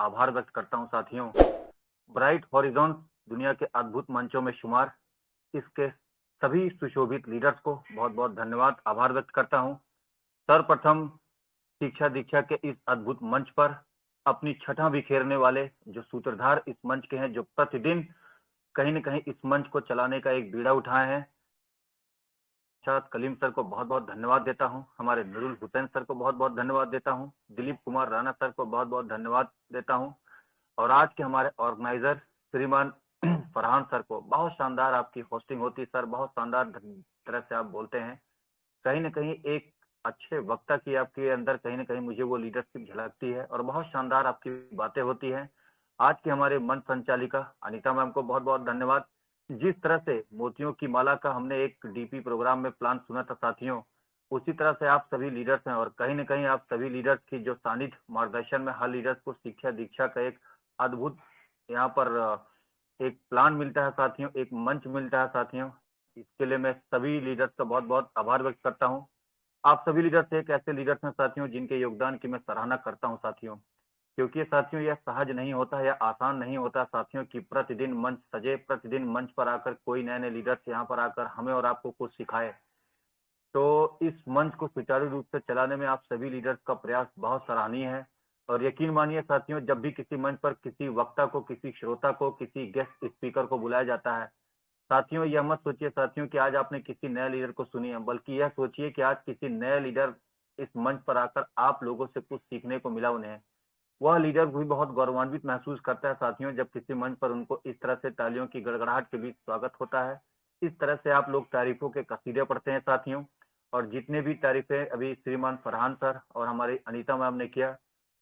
आभार व्यक्त करता हूँ साथियों। ब्राइट हॉरिज़ॉन्स दुनिया के अद्भुत मंचों में शुमार इसके सभी सुशोभित लीडर्स को बहुत-बहुत धन्यवाद, आभार व्यक्त करता हूँ। सर्वप्रथम शिक्षा दीक्षा के इस अद्भुत मंच पर अपनी छठा बिखेरने वाले जो सूत्रधार इस मंच के हैं, जो प्रतिदिन कहीं न कहीं इस मंच को चलाने का एक बीड़ा उठाए हैं। शाद कलीम सर को बहुत-बहुत धन्यवाद देता हूँ। हमारे नूरुल हुसैन सर को बहुत-बहुत धन्यवाद देता हूँ। दिलीप कुमार राणा सर को बहुत-बहुत धन्यवाद देता हूँ। और आज के हमारे ऑर्गेनाइजर श्रीमान फरहान सर को बहुत शानदार आपकी होस्टिंग होती है सर, बहुत शानदार तरह से आप बोलते हैं। कहीं न कहीं एक अच्छे वक्ता की आपके अंदर कहीं न कहीं मुझे वो लीडरशिप झलकती है और बहुत शानदार आपकी बातें होती हैं। आज की हमारे मंच संचालिका अनीता मैम को बहुत-बहुत धन्यवाद। जिस तरह से मोतियों की माला का हमने एक डीपी प्रोग्राम में प्लान सुना था साथियों, उसी तरह से आप सभी लीडर्स हैं और कहीं न कहीं आप सभी लीडर्स की जो सानिध्य मार्गदर्शन में हर लीडर्स को शिक्षा दीक्षा का एक अद्भुत यहाँ पर एक प्लान मिलता है साथियों, एक मंच मिलता है साथियों। इसके लिए मैं सभी लीडर्स का बहुत-बहुत आभार व्यक्त करता हूँ। आप सभी लीडर्स एक ऐसे लीडर्स हैं साथियों जिनके योगदान की मैं सराहना करता हूँ साथियों। क्योंकि साथियों यह सहज नहीं होता है, यह आसान नहीं होता साथियों कि प्रतिदिन मंच सजे, प्रतिदिन मंच पर आकर कोई नए-नए लीडर्स यहाँ पर आकर हमें और आपको कुछ सिखाए। तो इस मंच को सुचारू रूप से चलाने में आप सभी लीडर्स का प्रयास बहुत सराहनीय है और यकीन मानिए साथियों, जब भी किसी मंच पर किसी वक्ता को, किसी श्रोता को, किसी गेस्ट स्पीकर को बुलाया जाता है, साथियों यह मत सोचिए साथियों कि आज आपने किसी नए लीडर को सुनी है, बल्कि यह सोचिए कि आज किसी नए लीडर इस मंच पर आकर आप लोगों से कुछ सीखने को मिला उन्हें। वह लीडर भी बहुत गौरवान्वित महसूस करता है साथियों, जब किसी मंच पर उनको इस तरह से तालियों की गड़गड़ाहट के बीच स्वागत होता है। इस तरह से आप लोग तारीफों के कसीदे पढ़ते हैं साथियों। और जितने भी तारीफें अभी श्रीमान फरहान सर और हमारी अनीता मैम ने किया,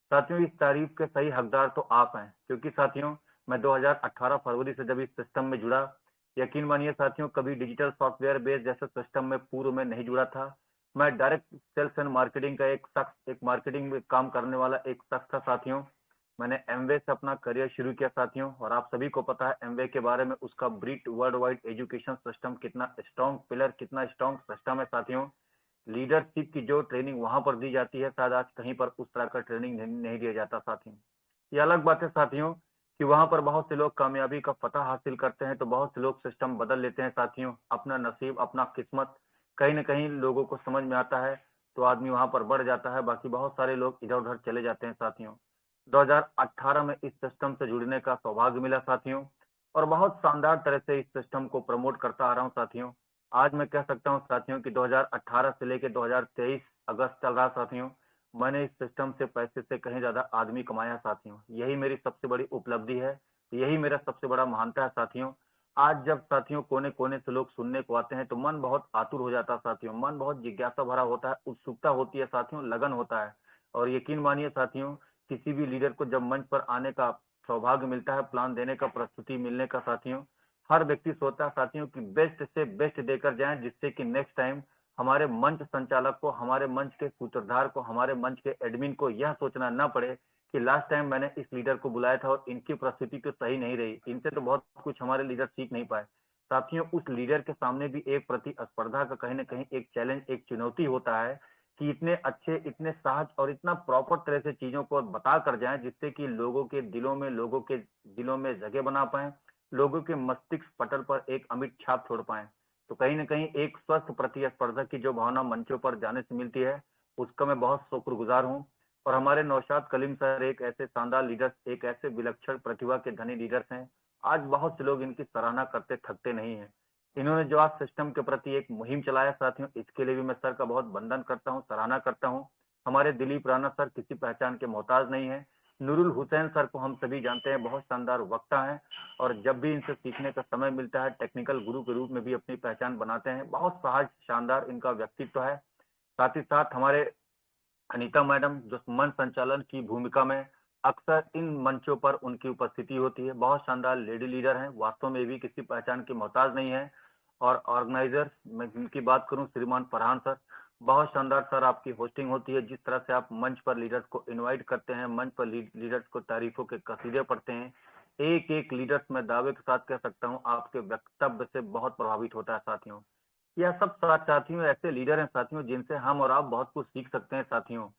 साथियों इस तारीफ के सही हकदार तो आप हैं। क्योंकि साथियों मैं 2018 फरवरी से जब इस सिस्टम में जुड़ा, यकीन मानिए साथियों कभी डिजिटल सॉफ्टवेयर बेस्ड जैसे सिस्टम में पूर्व में नहीं जुड़ा था। मैं डायरेक्ट सेल्स एंड मार्केटिंग का एक शख्स, एक मार्केटिंग में काम करने वाला एक शख्स था साथियों। मैंने एमवे से अपना करियर शुरू किया साथियों और आप सभी को पता है एमवे के बारे में, उसका ब्रिट वर्ल्ड वाइड एजुकेशन सिस्टम कितना स्ट्रॉन्ग पिलर, कितना स्ट्रॉन्ग सिस्टम है साथियों। लीडरशिप की जो ट्रेनिंग वहां पर दी जाती है, शायद आज कहीं पर उस तरह का ट्रेनिंग नहीं दिया जाता साथियों। ये अलग बात है साथियों कि वहां पर बहुत से लोग कामयाबी का फतह हासिल करते हैं, तो बहुत से लोग सिस्टम बदल लेते हैं साथियों। अपना नसीब, अपना किस्मत कहीं न कहीं लोगों को समझ में आता है, तो आदमी वहां पर बढ़ जाता है। बाकी बहुत सारे लोग इधर-उधर चले जाते हैं साथियों। 2018 में इस सिस्टम से जुड़ने का सौभाग्य मिला साथियों और बहुत शानदार तरह से इस सिस्टम को प्रमोट करता आ रहा हूँ साथियों। आज मैं कह सकता हूँ साथियों कि 2018 से लेकर 2023 अगस्त चल रहा साथियों, मैंने इस सिस्टम से पैसे से कहीं ज्यादा आदमी कमाया साथियों। यही मेरी सबसे बड़ी उपलब्धि है, यही मेरा सबसे बड़ा महानता है साथियों। आज जब साथियों कोने कोने से लोग सुनने को आते हैं तो मन बहुत आतुर हो जाता है साथियों, मन बहुत जिज्ञासा भरा होता है, उत्सुकता होती है साथियों, लगन होता है। और यकीन मानिए साथियों, किसी भी लीडर को जब मंच पर आने का सौभाग्य मिलता है, प्लान देने का, प्रस्तुति मिलने का साथियों, हर व्यक्ति सोचता है साथियों कि बेस्ट से बेस्ट देकर जाएं, जिससे कि नेक्स्ट टाइम हमारे मंच संचालक को, हमारे मंच के सूत्रधार को, हमारे मंच के एडमिन को यह सोचना ना पड़े कि लास्ट टाइम मैंने इस लीडर को बुलाया था और इनकी प्रस्तुति तो सही नहीं रही, इनसे तो बहुत कुछ हमारे लीडर सीख नहीं पाए। साथियों उस लीडर के सामने भी एक प्रतिस्पर्धा का कहीं न कहीं एक चैलेंज, एक चुनौती होता है कि इतने अच्छे, इतने सहज और इतना प्रॉपर तरह से चीज़ों को बता कर जाएँ, जिससे कि लोगों के दिलों में जगह बना पाएँ, लोगों के मस्तिष्क पटल पर एक अमिट छाप छोड़ पाएँ। तो कहीं न कहीं एक स्वस्थ प्रतिस्पर्धा की जो भावना मंचों पर जाने से मिलती है, उसका मैं बहुत शुक्रगुज़ार हूँ। और हमारे नौशाद कलीम सर एक ऐसे शानदार लीडर्स, एक ऐसे विलक्षण प्रतिभा के धनी लीडर्स हैं, आज बहुत से लोग इनकी सराहना करते थकते नहीं हैं। इन्होंने जो आज सिस्टम के प्रति एक मुहिम चलाया साथियों, इसके लिए भी मैं सर का बहुत वंदन करता हूँ, सराहना करता हूँ। हमारे दिलीप राणा सर किसी पहचान के मोहताज नहीं है। नूरुल हुसैन सर को हम सभी जानते हैं, बहुत शानदार वक्ता हैं और जब भी इनसे सीखने का समय मिलता है, टेक्निकल गुरु के रूप में भी अपनी पहचान बनाते हैं। बहुत सहज, शानदार इनका व्यक्तित्व है। साथ ही साथ हमारे अनीता मैडम जो मंच संचालन की भूमिका में अक्सर इन मंचों पर उनकी उपस्थिति होती है, बहुत शानदार लेडी लीडर हैं, वास्तव में भी किसी पहचान के मोहताज नहीं है। और ऑर्गेनाइजर मैं जिनकी बात करूं श्रीमान फरहान सर, बहुत शानदार सर आपकी होस्टिंग होती है, जिस तरह से आप मंच पर लीडर्स को इनवाइट करते हैं, मंच पर लीडर्स को तारीफों के कसीदे पढ़ते हैं। एक एक लीडर्स मैं दावे के साथ कह सकता हूँ आपके वक्तव्य से बहुत प्रभावित होता है साथियों। यह सब साथियों ऐसे लीडर हैं साथियों, जिनसे हम और आप बहुत कुछ सीख सकते हैं साथियों।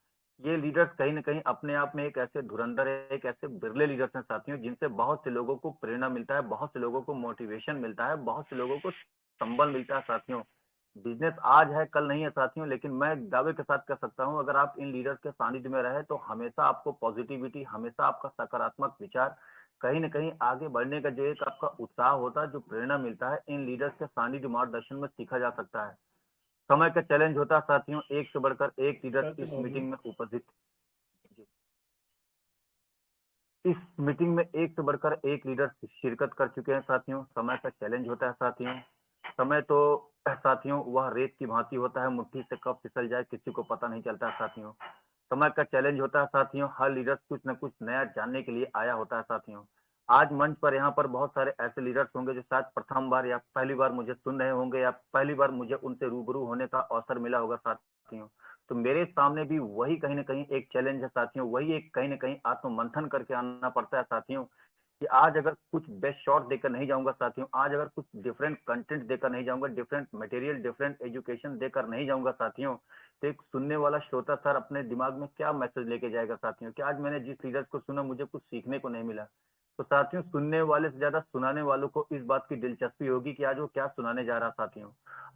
ये लीडर्स कहीं न कहीं अपने आप में एक ऐसे धुरंधर है, एक ऐसे बिरले लीडर्स हैं साथियों, जिनसे बहुत से लोगों को प्रेरणा मिलता है, बहुत से लोगों को मोटिवेशन मिलता है, बहुत से लोगों को संबल मिलता है साथियों। बिज़नेस आज है, कल नहीं है साथियों, लेकिन मैं दावे के साथ कह सकता हूँ, अगर आप इन लीडर्स के सानिध्य में रहे, तो हमेशा आपको पॉजिटिविटी, हमेशा आपका सकारात्मक विचार, कहीं न कहीं आगे बढ़ने का जो एक आपका उत्साह होता है, जो प्रेरणा मिलता है, इन लीडर्स के सानिध्य मार्गदर्शन में सीखा जा सकता है। समय का चैलेंज होता है साथियों, एक से बढ़कर एक लीडर्स सत्य इस बाबू। मीटिंग में उपस्थित। इस मीटिंग में एक से बढ़कर एक लीडर शिरकत कर चुके हैं साथियों। समय का चैलेंज होता है साथियों। समय तो साथियों वह रेत की भांति होता है, मुट्ठी से कब फिसल जाए किसी को पता नहीं चलता है साथियों। समय का चैलेंज होता है साथियों, हर लीडर कुछ न कुछ नया जानने के लिए आया होता है साथियों। आज मंच पर यहाँ पर बहुत सारे ऐसे लीडर्स होंगे जो शायद प्रथम बार या पहली बार मुझे सुन रहे होंगे, या पहली बार मुझे उनसे रूबरू होने का अवसर मिला होगा साथियों। तो मेरे सामने भी वही कहीं न कहीं एक चैलेंज है साथियों, वही एक कहीं न कहीं आत्म-मंथन करके आना पड़ता है साथियों, कि आज अगर कुछ बेस्ट शॉट देकर नहीं जाऊँगा साथियों, आज अगर कुछ डिफरेंट कंटेंट देकर नहीं जाऊँगा, डिफरेंट मटेरियल, डिफरेंट एजुकेशन देकर नहीं जाऊँगा साथियों, तो एक सुनने वाला श्रोता सर अपने दिमाग में क्या मैसेज लेके जाएगा साथियों, कि आज मैंने जिस लीडर्स को सुना मुझे कुछ सीखने को नहीं मिला। तो साथियों सुनने वाले से ज़्यादा सुनाने वालों को इस बात की दिलचस्पी होगी कि आज वो क्या सुनाने जा रहा है साथियों।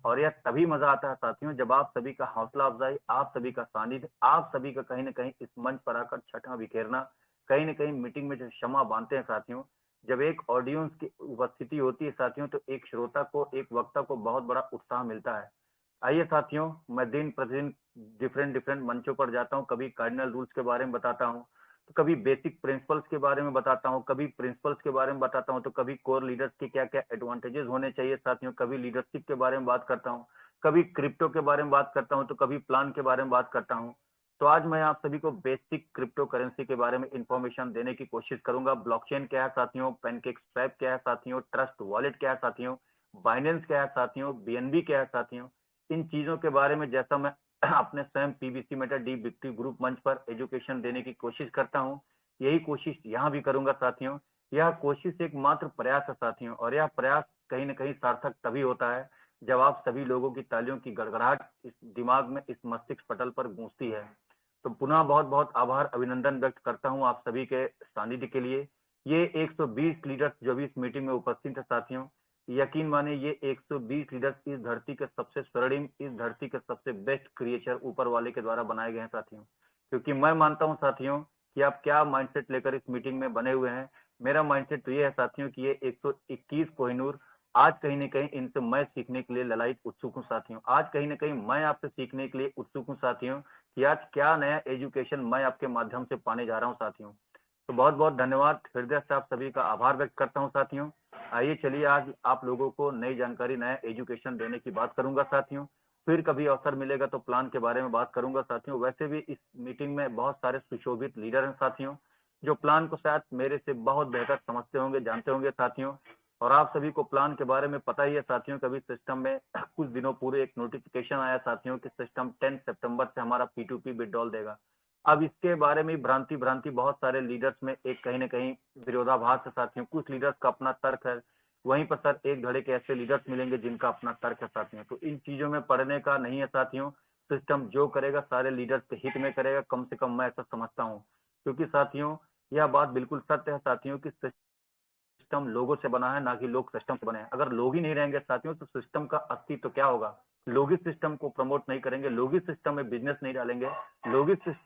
और यह तभी मज़ा आता है साथियों, जब आप सभी का हौसला अफ़ज़ाई, आप सभी का सानिध्य, आप सभी का कहीं न कहीं इस मंच पर आकर छठा बिखेरना, कहीं न कहीं मीटिंग में जो क्षमा बाँधते हैं साथियों, जब एक ऑडियंस की उपस्थिति होती है साथियों, तो एक श्रोता को, एक वक्ता को बहुत बड़ा उत्साह मिलता है। आइए साथियों, मैं दिन प्रतिदिन डिफरेंट डिफरेंट मंचों पर जाता हूँ, कभी कार्डिनल रूल्स के बारे में बताता हूँ, तो कभी बेसिक प्रिंसिपल्स के बारे में बताता हूँ, कभी प्रिंसिपल्स के बारे में बताता हूँ, तो कभी कोर लीडर्स के क्या-क्या एडवांटेजेस होने चाहिए साथियों, कभी लीडरशिप के बारे में बात करता हूँ, कभी क्रिप्टो के बारे में बात करता हूँ, तो कभी प्लान के बारे में बात करता हूँ। तो आज मैं आप सभी को बेसिक क्रिप्टो करेंसी के बारे में इंफॉर्मेशन देने की कोशिश करूंगा। ब्लॉकचेन क्या है साथियों, पैनकेक स्वैप क्या है साथियों, ट्रस्ट वॉलेट क्या है साथियों, बाइनेंस क्या है साथियों, बीएनबी क्या है साथियों। इन चीजों के बारे में जैसा मैं अपने स्वयं पीबीसी मेटा डी बिक्टी ग्रुप मंच पर एजुकेशन देने की कोशिश करता हूँ, यही कोशिश यहाँ भी करूंगा साथियों। यह कोशिश एक मात्र प्रयास है साथियों, और यह प्रयास कहीं न कहीं सार्थक तभी होता है जब आप सभी लोगों की तालियों की गड़गड़ाहट इस दिमाग में, इस मस्तिष्क पटल पर गूंजती है। तो पुनः बहुत-बहुत आभार, अभिनंदन व्यक्त करता हूँ आप सभी के सानिध्य के लिए। ये 120 लीडर्स जो भी इस मीटिंग में उपस्थित हैं साथियों, यकीन मानिए ये 120 लीडर्स इस धरती के सबसे स्वर्णिम, इस धरती के सबसे बेस्ट क्रिएचर ऊपर वाले के द्वारा बनाए गए हैं साथियों। क्योंकि मैं मानता हूँ साथियों कि आप क्या माइंडसेट लेकर इस मीटिंग में बने हुए हैं। मेरा माइंडसेट तो ये है साथियों कि ये 121 कोहिनूर, आज कहीं न कहीं इनसे मैं सीखने के लिए ललायत उत्सुक हूँ साथियों। आज कहीं न कहीं मैं आपसे सीखने के लिए उत्सुक हूँ साथियों, कि आज क्या नया एजुकेशन मैं आपके माध्यम से पाने जा रहा हूँ साथियों। तो बहुत-बहुत धन्यवाद, हृदय से आप सभी का आभार व्यक्त करता हूँ साथियों। आइए चलिए आज आप लोगों को नई जानकारी, नया एजुकेशन देने की बात करूंगा साथियों। फिर कभी अवसर मिलेगा तो प्लान के बारे में बात करूंगा साथियों। वैसे भी इस मीटिंग में बहुत सारे सुशोभित लीडर हैं साथियों, जो प्लान को शायद मेरे से बहुत बेहतर समझते होंगे, जानते होंगे साथियों। और आप सभी को प्लान के बारे में पता ही है साथियों, कभी सिस्टम में कुछ दिनों पूर्व एक नोटिफिकेशन आया साथियों कि सिस्टम 10 सितंबर से हमारा P2P विड्रॉल देगा। अब इसके बारे में भ्रांति भ्रांति बहुत सारे लीडर्स में एक कहीं न कहीं विरोधाभास है साथियों। कुछ लीडर्स का अपना तर्क है, वहीं पर सर एक धड़े के ऐसे लीडर्स मिलेंगे जिनका अपना तर्क है साथियों। तो इन चीज़ों में पड़ने का नहीं है साथियों, सिस्टम जो करेगा सारे लीडर्स के हित में करेगा, कम से कम मैं ऐसा समझता हूँ। क्योंकि साथियों यह बात बिल्कुल सत्य है साथियों कि सिस्टम लोगों से बना है, ना कि लोग सिस्टम से बने हैं। अगर लोग ही नहीं रहेंगे साथियों तो सिस्टम का अस्तित्व क्या होगा? लोग ही सिस्टम को प्रमोट नहीं करेंगे, लोग ही सिस्टम में बिजनेस नहीं डालेंगे,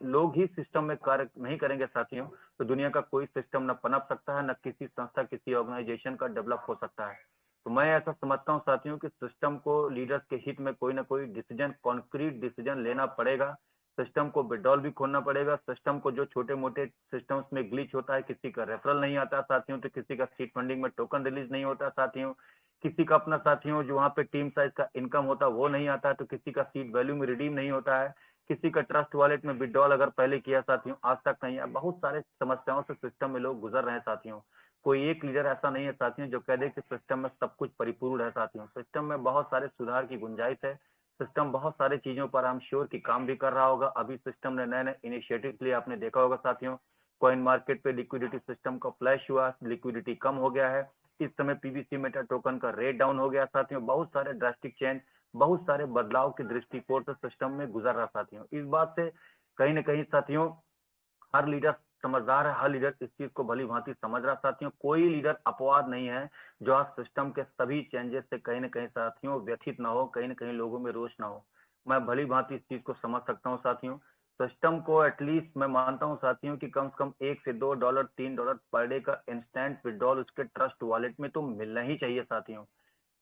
लोग ही सिस्टम में कार्य नहीं करेंगे साथियों, तो दुनिया का कोई सिस्टम न पनप सकता है, न किसी संस्था, किसी ऑर्गेनाइजेशन का डेवलप हो सकता है। तो मैं ऐसा समझता हूँ साथियों कि सिस्टम को लीडर्स के हित में कोई ना कोई डिसीजन, कॉन्क्रीट डिसीजन लेना पड़ेगा। सिस्टम को विड्रॉल भी खोलना पड़ेगा। सिस्टम को जो छोटे-मोटे सिस्टम्स में ग्लिच होता है, किसी का रेफरल नहीं आता साथियों, तो किसी का सीड फंडिंग में टोकन रिलीज नहीं होता साथियों, किसी का अपना साथियों जो वहाँ पे टीम साइज का इनकम होता है वो नहीं आता है, तो किसी का सीड वैल्यू में रिडीम नहीं होता है, किसी का ट्रस्ट वॉलेट में विड्रॉल अगर पहले किया साथियों आज तक नहीं है। बहुत सारे समस्याओं से सिस्टम में लोग गुजर रहे हैं साथियों। कोई एक लीडर ऐसा नहीं है साथियों जो कह दे कि सिस्टम में सब कुछ परिपूर्ण है साथियों। सिस्टम में बहुत सारे सुधार की गुंजाइश है। सिस्टम बहुत सारी चीजों पर आई एम श्योर कि काम भी कर रहा होगा। अभी सिस्टम ने नए नए इनिशिएटिव लिए, आपने देखा होगा साथियों, कॉइन मार्केट पे लिक्विडिटी सिस्टम का फ्लैश हुआ, लिक्विडिटी कम हो गया है। इस समय पीबीसी मेटा टोकन का रेट डाउन हो गया साथियों। बहुत सारे ड्रास्टिक चेंज, बहुत सारे बदलाव के दृष्टिकोण से सिस्टम में गुजर रहा साथियों। इस बात से कहीं ना कहीं साथियों हर लीडर समझदार है, हर लीडर इस चीज को भली भांति समझ रहा साथियों। कोई लीडर अपवाद नहीं है जो आज सिस्टम के सभी चेंजेस से कहीं ना कहीं साथियों व्यथित ना हो, कहीं ना कहीं लोगों में रोष ना हो। मैं भली भांति इस चीज को समझ सकता हूँ साथियों। सिस्टम को एटलीस्ट मैं मानता हूँ साथियों कि कम से कम $1 से $2 $3 पर डे का इंस्टेंट विड्रॉल उसके ट्रस्ट वॉलेट में तो मिलना ही चाहिए साथियों।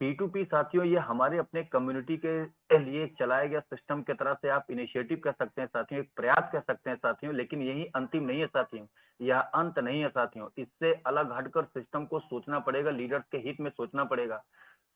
P2P साथियों ये हमारे अपने कम्युनिटी के लिए चलाया गया सिस्टम की तरह से आप इनिशिएटिव कह सकते हैं साथियों, एक प्रयास कह सकते हैं साथियों, लेकिन यही अंतिम नहीं है साथियों, यह अंत नहीं है साथियों। इससे अलग हटकर सिस्टम को सोचना पड़ेगा, लीडर्स के हित में सोचना पड़ेगा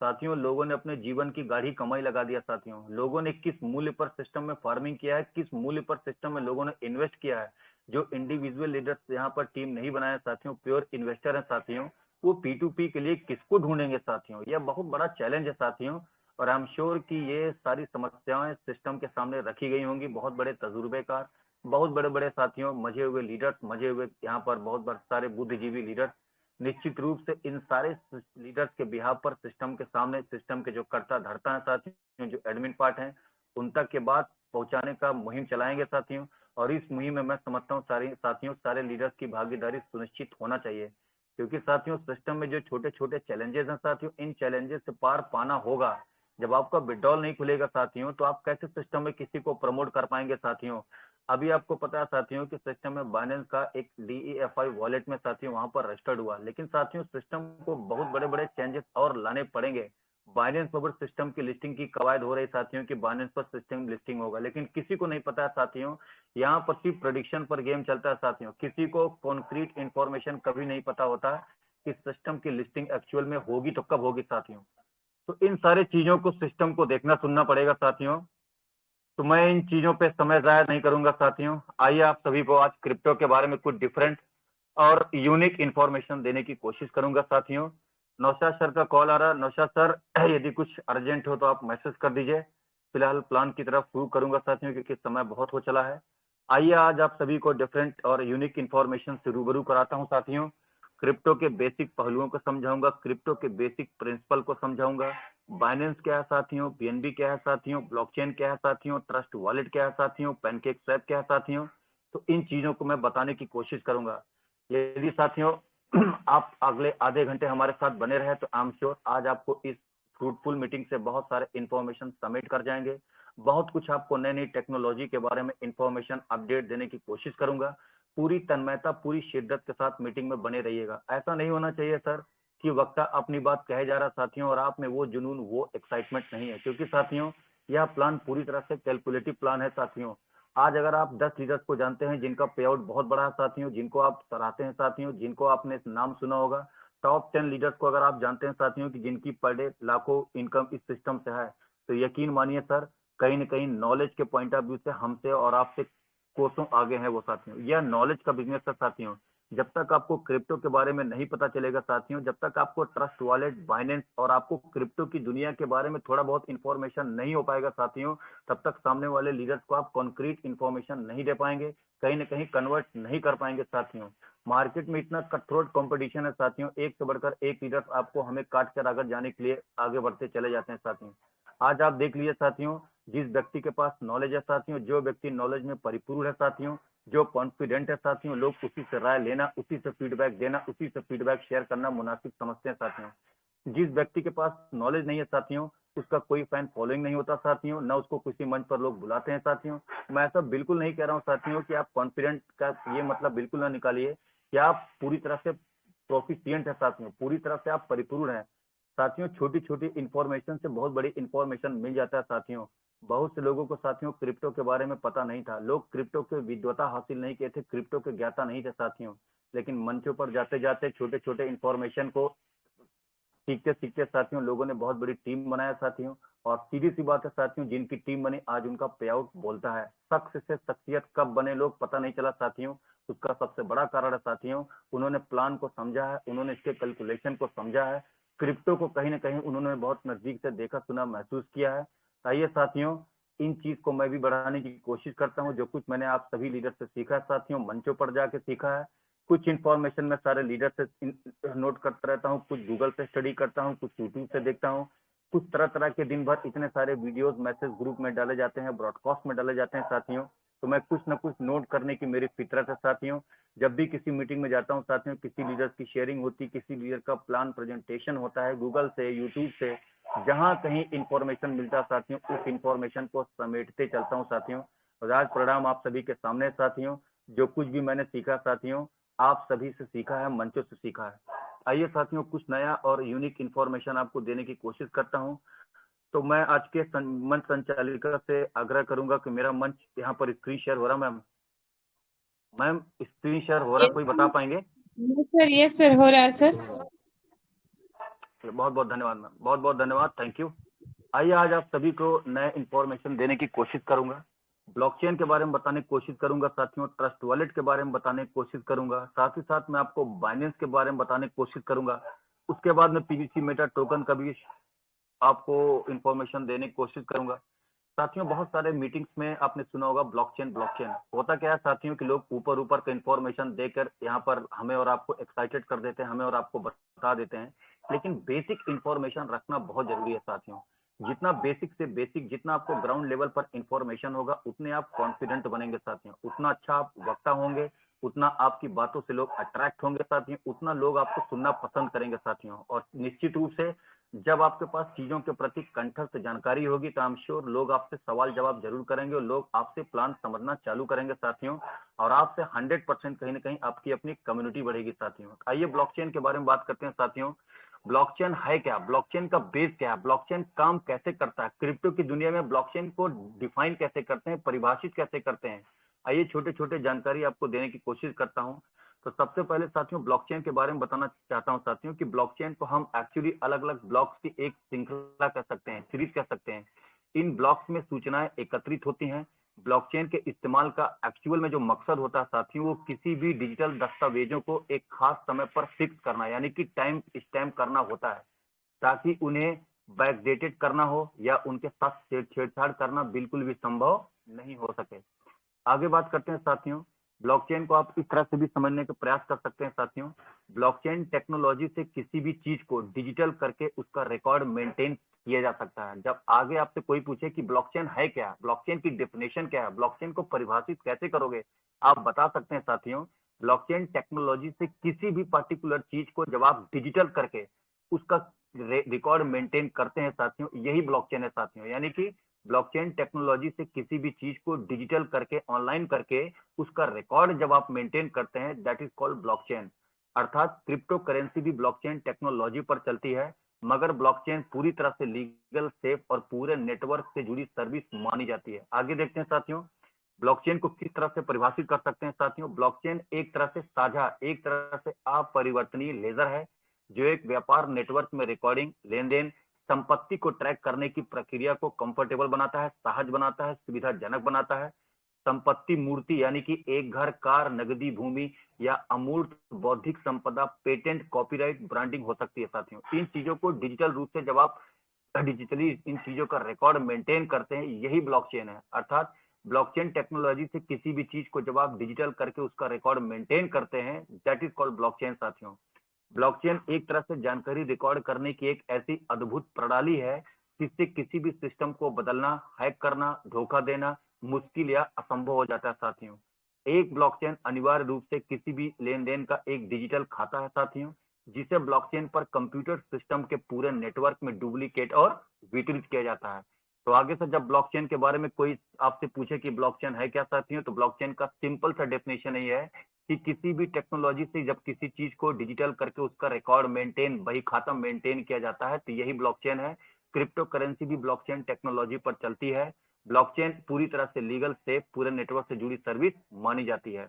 साथियों। लोगों ने अपने जीवन की गाढ़ी कमाई लगा दिया साथियों। लोगों ने किस मूल्य पर सिस्टम में फार्मिंग किया है, किस मूल्य पर सिस्टम में लोगों ने इन्वेस्ट किया है। जो इंडिविजुअल लीडर्स यहाँ पर टीम नहीं बनाया साथियों, प्योर इन्वेस्टर है साथियों, वो P2P के लिए किसको ढूंढेंगे साथियों। यह बहुत बड़ा चैलेंज है साथियों। और आई एम श्योर कि ये सारी समस्याएं सिस्टम के सामने रखी गई होंगी। बहुत बड़े तजुर्बेकार, बहुत बड़े बड़े साथियों, मजे हुए लीडर्स, मजे हुए यहाँ पर बहुत सारे बुद्धिजीवी लीडर्स निश्चित रूप से इन सारे लीडर्स के बिहाफ पर सिस्टम के सामने, सिस्टम के जो कर्ता धर्ता है साथियों, जो एडमिन पार्ट है, उन तक के बात पहुंचाने का मुहिम चलाएंगे साथियों। और इस मुहिम में मैं समझता हूँ सारे साथियों, सारे लीडर्स की भागीदारी सुनिश्चित होना चाहिए। क्योंकि साथियों सिस्टम में जो छोटे छोटे चैलेंजेस हैं साथियों, इन चैलेंजेस से पार पाना होगा। जब आपका विड्रॉल नहीं खुलेगा साथियों, तो आप कैसे सिस्टम में किसी को प्रमोट कर पाएंगे साथियों। अभी आपको पता है साथियों कि सिस्टम में बाइनेंस का एक DEFI वॉलेट में साथियों वहां पर रजिस्टर्ड हुआ, लेकिन साथियों सिस्टम को बहुत बड़े बड़े चेंजेस और लाने पड़ेंगे। बाइनेंस पर सिस्टम की लिस्टिंग की कवायद हो रही साथियों कि बाइनेंस पर सिस्टम लिस्टिंग होगा, लेकिन किसी को नहीं पता है साथियों। यहाँ पर सिर्फ प्रेडिक्शन पर गेम चलता है साथियों। किसी को कॉन्क्रीट इंफॉर्मेशन कभी नहीं पता होता कि सिस्टम की लिस्टिंग एक्चुअल में होगी तो कब होगी साथियों। तो इन सारी चीजों को सिस्टम को देखना सुनना पड़ेगा साथियों। तो मैं इन चीजों पे समय जाया नहीं करूंगा साथियों। आइए आप सभी को आज क्रिप्टो के बारे में कुछ डिफरेंट और यूनिक इंफॉर्मेशन देने की कोशिश करूंगा साथियों। नौशाद सर का कॉल आ रहा है। नौशाद सर यदि कुछ अर्जेंट हो तो आप मैसेज कर दीजिए। फिलहाल प्लान की तरफ शुरू करूंगा साथियों, क्योंकि समय बहुत हो चला है। आइए आज आप सभी को डिफरेंट और यूनिक इंफॉर्मेशन से रूबरू कराता हूं साथियों। क्रिप्टो के बेसिक पहलुओं को समझाऊंगा, क्रिप्टो के बेसिक प्रिंसिपल को समझाऊंगा। बाइनेंस क्या है साथियों, BNB क्या है साथियों, ब्लॉकचेन क्या है साथियों, ट्रस्ट वॉलेट क्या है साथियों, पैनकेक स्वैप क्या है साथियों। तो इन चीजों को मैं बताने की कोशिश करूंगा। यदि साथियों आप अगले आधे घंटे हमारे साथ बने रहे तो आई एम श्योर आज आपको इस फ्रूटफुल मीटिंग से बहुत सारे इंफॉर्मेशन समेट कर जाएंगे। बहुत कुछ आपको नई नई टेक्नोलॉजी के बारे में इंफॉर्मेशन अपडेट देने की कोशिश करूंगा। पूरी तन्मयता, पूरी शिद्दत के साथ मीटिंग में बने रहिएगा। ऐसा नहीं होना चाहिए सर कि वक्ता अपनी बात कहे जा रहा साथियों और आप में वो जुनून, वो एक्साइटमेंट नहीं है। क्योंकि साथियों यह प्लान पूरी तरह से कैलकुलेटिव प्लान है साथियों। आज अगर आप 10 लीडर्स को जानते हैं जिनका पे आउट बहुत बड़ा है साथियों, जिनको आप सराहते हैं साथियों, जिनको आपने नाम सुना होगा, टॉप 10 लीडर्स को अगर आप जानते हैं साथियों कि जिनकी पर डे लाखों इनकम इस सिस्टम से है, तो यकीन मानिए सर कहीं ना कहीं नॉलेज के पॉइंट ऑफ व्यू से हमसे और आपसे कोसों आगे हैं वो साथियों। यह नॉलेज का बिजनेस है साथियों। जब तक आपको क्रिप्टो के बारे में नहीं पता चलेगा साथियों, जब तक आपको ट्रस्ट वॉलेट, बाइनेंस और आपको क्रिप्टो की दुनिया के बारे में थोड़ा बहुत इंफॉर्मेशन नहीं हो पाएगा साथियों, तब तक सामने वाले लीडर्स को आप कॉन्क्रीट इंफॉर्मेशन नहीं दे पाएंगे, कहीं ना कहीं कन्वर्ट नहीं कर पाएंगे साथियों। मार्केट में इतना कटथ्रोट कंपटीशन है साथियों, एक से बढ़कर एक लीडर आपको हमें काट कर आगे जाने के लिए आगे बढ़ते चले जाते हैं साथियों। आज आप देख लीजिए साथियों, जिस व्यक्ति के पास नॉलेज है साथियों, जो व्यक्ति नॉलेज में परिपूर्ण है साथियों, जो कॉन्फिडेंट है साथियों, लोग उसी से राय लेना, उसी से फीडबैक देना, उसी से फीडबैक शेयर करना मुनासिब समझते हैं साथियों। जिस व्यक्ति के पास नॉलेज नहीं है साथियों, उसका कोई फैन फॉलोइंग नहीं होता साथियों, ना उसको किसी मंच पर लोग बुलाते हैं साथियों। मैं ऐसा बिल्कुल नहीं कह रहा हूँ साथियों कि आप कॉन्फिडेंट का ये मतलब बिल्कुल ना निकालिए कि आप पूरी तरह से प्रोफिशिएंट है साथियों, पूरी तरह से आप परिपूर्ण है साथियों। छोटी छोटी इंफॉर्मेशन से बहुत बड़ी इंफॉर्मेशन मिल जाता है साथियों। बहुत से लोगों को साथियों क्रिप्टो के बारे में पता नहीं था, लोग क्रिप्टो के विद्वता हासिल नहीं किए थे, क्रिप्टो के ज्ञाता नहीं थे साथियों। लेकिन मंचों पर जाते जाते छोटे छोटे इंफॉर्मेशन को सीखते सीखते साथियों लोगों ने बहुत बड़ी टीम बनाया साथियों। और सीधी सी बात है साथियों, जिनकी टीम बनी आज उनका पे आउट बोलता है। शख्स से शख्सियत कब बने लोग पता नहीं चला साथियों। उसका सबसे बड़ा कारण है साथियों, उन्होंने प्लान को समझा है, उन्होंने इसके कैलकुलेशन को समझा है, क्रिप्टो को कहीं ना कहीं उन्होंने बहुत नजदीक से देखा, सुना, महसूस किया है। आइए साथियों, इन चीज को मैं भी बढ़ाने की कोशिश करता हूँ। जो कुछ मैंने आप सभी लीडर से सीखा है साथियों, मंचों पर जाके सीखा है। कुछ इन्फॉर्मेशन मैं सारे लीडर से नोट करता रहता हूँ, कुछ गूगल पे स्टडी करता हूँ, कुछ यूट्यूब से देखता हूँ, कुछ तरह तरह के दिन भर इतने सारे वीडियोस मैसेज ग्रुप में डाले जाते हैं, ब्रॉडकास्ट में डाले जाते हैं साथियों। तो मैं कुछ ना कुछ नोट करने की मेरी फितरत है साथियों। जब भी किसी मीटिंग में जाता हूँ साथियों, किसी लीडर की शेयरिंग होती, किसी लीडर का प्लान प्रेजेंटेशन होता है, गूगल से, यूट्यूब से, जहां कहीं इंफॉर्मेशन मिलता है साथियों, उस इंफॉर्मेशन को समेटते चलता हूँ साथियों। और आज परिणाम आप सभी के सामने साथियों। जो कुछ भी मैंने सीखा साथियों, आप सभी से सीखा है, मंचों से सीखा है। आइए साथियों, कुछ नया और यूनिक इंफॉर्मेशन आपको देने की कोशिश करता हूँ। तो मैं आज के मंच संचालिका से आग्रह करूंगा कि मेरा मंच यहाँ पर स्क्रीन शेयर हो रहा। मैम मैम स्क्रीन शेयर हो रहा, कोई बता पाएंगे? यस सर, हो रहा है सर। बहुत बहुत धन्यवाद मैम, बहुत बहुत धन्यवाद, थैंक यू। आइए आज आप सभी को नए इंफॉर्मेशन देने की कोशिश करूंगा। ब्लॉकचेन के बारे में बताने की कोशिश करूंगा साथियों, ट्रस्ट वॉलेट के बारे में बताने की कोशिश करूंगा, साथ ही साथ मैं आपको बाइनेंस के बारे में बताने की कोशिश करूंगा। उसके बाद में पीवीसी मेटा टोकन का भी आपको इंफॉर्मेशन देने की कोशिश करूंगा। साथियों, बहुत सारे मीटिंग्स में आपने सुना होगा ब्लॉकचेन ब्लॉकचेन। होता क्या है साथियों कि लोग ऊपर ऊपर का इंफॉर्मेशन देकर यहाँ पर हमें और आपको एक्साइटेड कर देते हैं, हमें और आपको बता देते हैं, लेकिन बेसिक इंफॉर्मेशन रखना बहुत जरूरी है साथियों। जितना बेसिक से बेसिक, जितना आपको ग्राउंड लेवल पर इंफॉर्मेशन होगा, उतने आप कॉन्फिडेंट बनेंगे साथियों, उतना अच्छा आप वक्ता होंगे, उतना आपकी बातों से लोग अट्रैक्ट होंगे साथियों, उतना लोग आपको सुनना पसंद करेंगे साथियों। और निश्चित रूप से जब आपके पास चीजों के प्रति कंठस्थ जानकारी होगी तो आई एम श्योर लोग आपसे सवाल जवाब जरूर करेंगे और लोग आपसे प्लान समझना चालू करेंगे साथियों। और आपसे 100% कहीं ना कहीं आपकी अपनी कम्युनिटी बढ़ेगी साथियों। आइए ब्लॉकचेन के बारे में बात करते हैं साथियों। ब्लॉकचेन है क्या, ब्लॉकचेन का बेस क्या है, ब्लॉकचेन काम कैसे करता है, क्रिप्टो की दुनिया में ब्लॉकचेन को डिफाइन कैसे करते हैं, परिभाषित कैसे करते हैं। आइए छोटे छोटे जानकारी आपको देने की कोशिश करता हूँ। तो सबसे पहले साथियों ब्लॉकचेन के बारे में बताना चाहता हूं साथियों कि ब्लॉकचेन को हम एक्चुअली अलग अलग ब्लॉक्स की एक श्रृंखला कह सकते हैं, सीरीज कह सकते हैं। इन ब्लॉक्स में सूचनाएं एकत्रित होती हैं। ब्लॉकचेन के इस्तेमाल का एक्चुअल में जो मकसद होता है साथियों, वो किसी भी डिजिटल दस्तावेजों को एक खास समय पर फिक्स करना, यानी कि टाइम स्टैम्प करना होता है, ताकि उन्हें बैकडेटेड करना हो या उनके साथ छेड़छाड़ करना बिल्कुल भी संभव नहीं हो सके। आगे बात करते हैं साथियों। ब्लॉकचेन को आप इस तरह से भी समझने का प्रयास कर सकते हैं साथियों। ब्लॉकचेन टेक्नोलॉजी से किसी भी चीज को डिजिटल करके उसका रिकॉर्ड मेंटेन किया जा सकता है। जब आगे आपसे कोई पूछे कि ब्लॉकचेन है क्या, ब्लॉकचेन की डेफिनेशन क्या है, ब्लॉकचेन को परिभाषित कैसे करोगे, आप बता सकते हैं साथियों। ब्लॉकचेन टेक्नोलॉजी से किसी भी पर्टिकुलर चीज को जब आप डिजिटल करके उसका रिकॉर्ड मेंटेन करते हैं साथियों, यही ब्लॉकचेन है साथियों। यानी कि ब्लॉकचेन टेक्नोलॉजी से किसी भी चीज को डिजिटल करके, ऑनलाइन करके उसका रिकॉर्ड जब आप मेंटेन करते हैं, दैट इज कॉल्ड ब्लॉकचेन। अर्थात क्रिप्टो करेंसी भी ब्लॉकचेन टेक्नोलॉजी पर चलती है, मगर ब्लॉकचेन पूरी तरह से लीगल, सेफ और पूरे नेटवर्क से जुड़ी सर्विस मानी जाती है। आगे देखते हैं साथियों, ब्लॉकचेन को किस तरह से परिभाषित कर सकते हैं साथियों। ब्लॉकचेन एक तरह से साझा, एक तरह से अपरिवर्तनीय लेजर है, जो एक व्यापार नेटवर्क में रिकॉर्डिंग, लेन देन, संपत्ति को ट्रैक करने की प्रक्रिया को कंफर्टेबल बनाता है, सहज बनाता है, सुविधाजनक बनाता है। संपत्ति मूर्ति यानी कि एक घर, कार, नगदी, भूमि या अमूर्त बौद्धिक संपदा, पेटेंट, कॉपीराइट, ब्रांडिंग हो सकती है साथियों। इन चीजों को डिजिटल रूप से जब आप डिजिटली इन चीजों का रिकॉर्ड मेंटेन करते हैं, यही ब्लॉकचेन है। अर्थात ब्लॉकचेन टेक्नोलॉजी से किसी भी चीज को जब आप डिजिटल करके उसका रिकॉर्ड मेंटेन करते हैं, दैट इज कॉल्ड ब्लॉकचेन साथियों। ब्लॉकचेन एक तरह से जानकारी रिकॉर्ड करने की एक ऐसी अद्भुत प्रणाली है जिससे किसी भी सिस्टम को बदलना, हैक करना, धोखा देना मुश्किल या असंभव हो जाता है साथियों। एक ब्लॉकचेन अनिवार्य रूप से किसी भी लेन देन का एक डिजिटल खाता है साथियों, जिसे ब्लॉकचेन पर कंप्यूटर सिस्टम के पूरे नेटवर्क में डुप्लीकेट और वितरित किया जाता है। तो आगे से जब ब्लॉकचेन के बारे में कोई आपसे पूछे कि ब्लॉकचेन है क्या साथियों, तो ब्लॉकचेन का सिंपल सा डेफिनेशन ये है कि किसी भी टेक्नोलॉजी से जब किसी चीज को डिजिटल करके उसका रिकॉर्ड मेंटेन, बही खाता मेंटेन किया जाता है, तो यही ब्लॉकचेन है। क्रिप्टो करेंसी भी ब्लॉकचेन टेक्नोलॉजी पर चलती है। ब्लॉकचेन पूरी तरह से लीगल, सेफ, पूरे नेटवर्क से जुड़ी सर्विस मानी जाती है।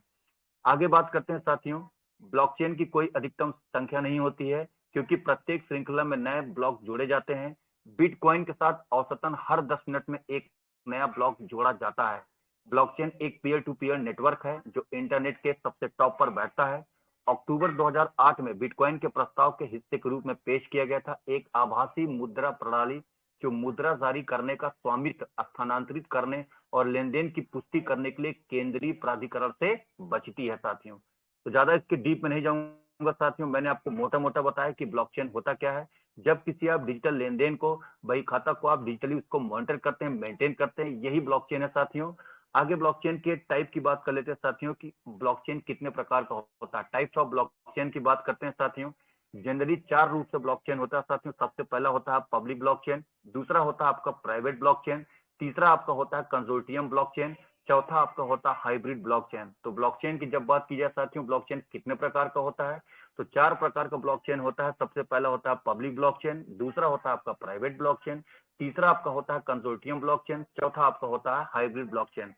आगे बात करते हैं साथियों। ब्लॉकचेन की कोई अधिकतम संख्या नहीं होती है, क्योंकि प्रत्येक श्रृंखला में नए ब्लॉक जोड़े जाते हैं। बिटकॉइन के साथ औसतन हर 10 मिनट में एक नया ब्लॉक जोड़ा जाता है। ब्लॉकचेन एक पीयर टू पीयर नेटवर्क है जो इंटरनेट के सबसे टॉप पर बैठता है। अक्टूबर 2008 में बिटकॉइन के प्रस्ताव के हिस्से के रूप में पेश किया गया था एक आभासी मुद्रा प्रणाली, जो मुद्रा जारी करने का स्वामित्व स्थानांतरित करने और लेन देन की पुष्टि करने के लिए केंद्रीय प्राधिकरण से बचती है साथियों। तो ज्यादा इसके डीप में नहीं जाऊंगा साथियों, मैंने आपको मोटा मोटा बताया कि ब्लॉकचेन होता क्या है। जब किसी आप डिजिटल लेन देन को, बही खाता को आप डिजिटली उसको मॉनिटर करते हैं, मेंटेन करते हैं, यही ब्लॉकचेन है साथियों। आगे ब्लॉकचेन के टाइप की बात कर लेते हैं साथियों कि ब्लॉकचेन कितने प्रकार का होता है। टाइप्स ऑफ ब्लॉकचेन की बात करते हैं साथियों। जनरली 4 रूप से ब्लॉकचेन होता है साथियों। सबसे पहला होता है पब्लिक ब्लॉकचेन, दूसरा होता है आपका प्राइवेट ब्लॉकचेन, तीसरा आपका होता है कंसोर्टियम ब्लॉकचेन, चौथा आपका होता है हाइब्रिड ब्लॉकचेन। तो ब्लॉकचेन की जब बात की जाए साथियों, ब्लॉकचेन कितने प्रकार का होता है, तो 4 प्रकार का ब्लॉकचेन होता है। सबसे पहला होता है पब्लिक ब्लॉकचेन, दूसरा होता है आपका प्राइवेट ब्लॉकचेन, तीसरा आपका होता है कंसोर्टियम ब्लॉकचेन, चौथा आपका होता है हाइब्रिड ब्लॉकचेन।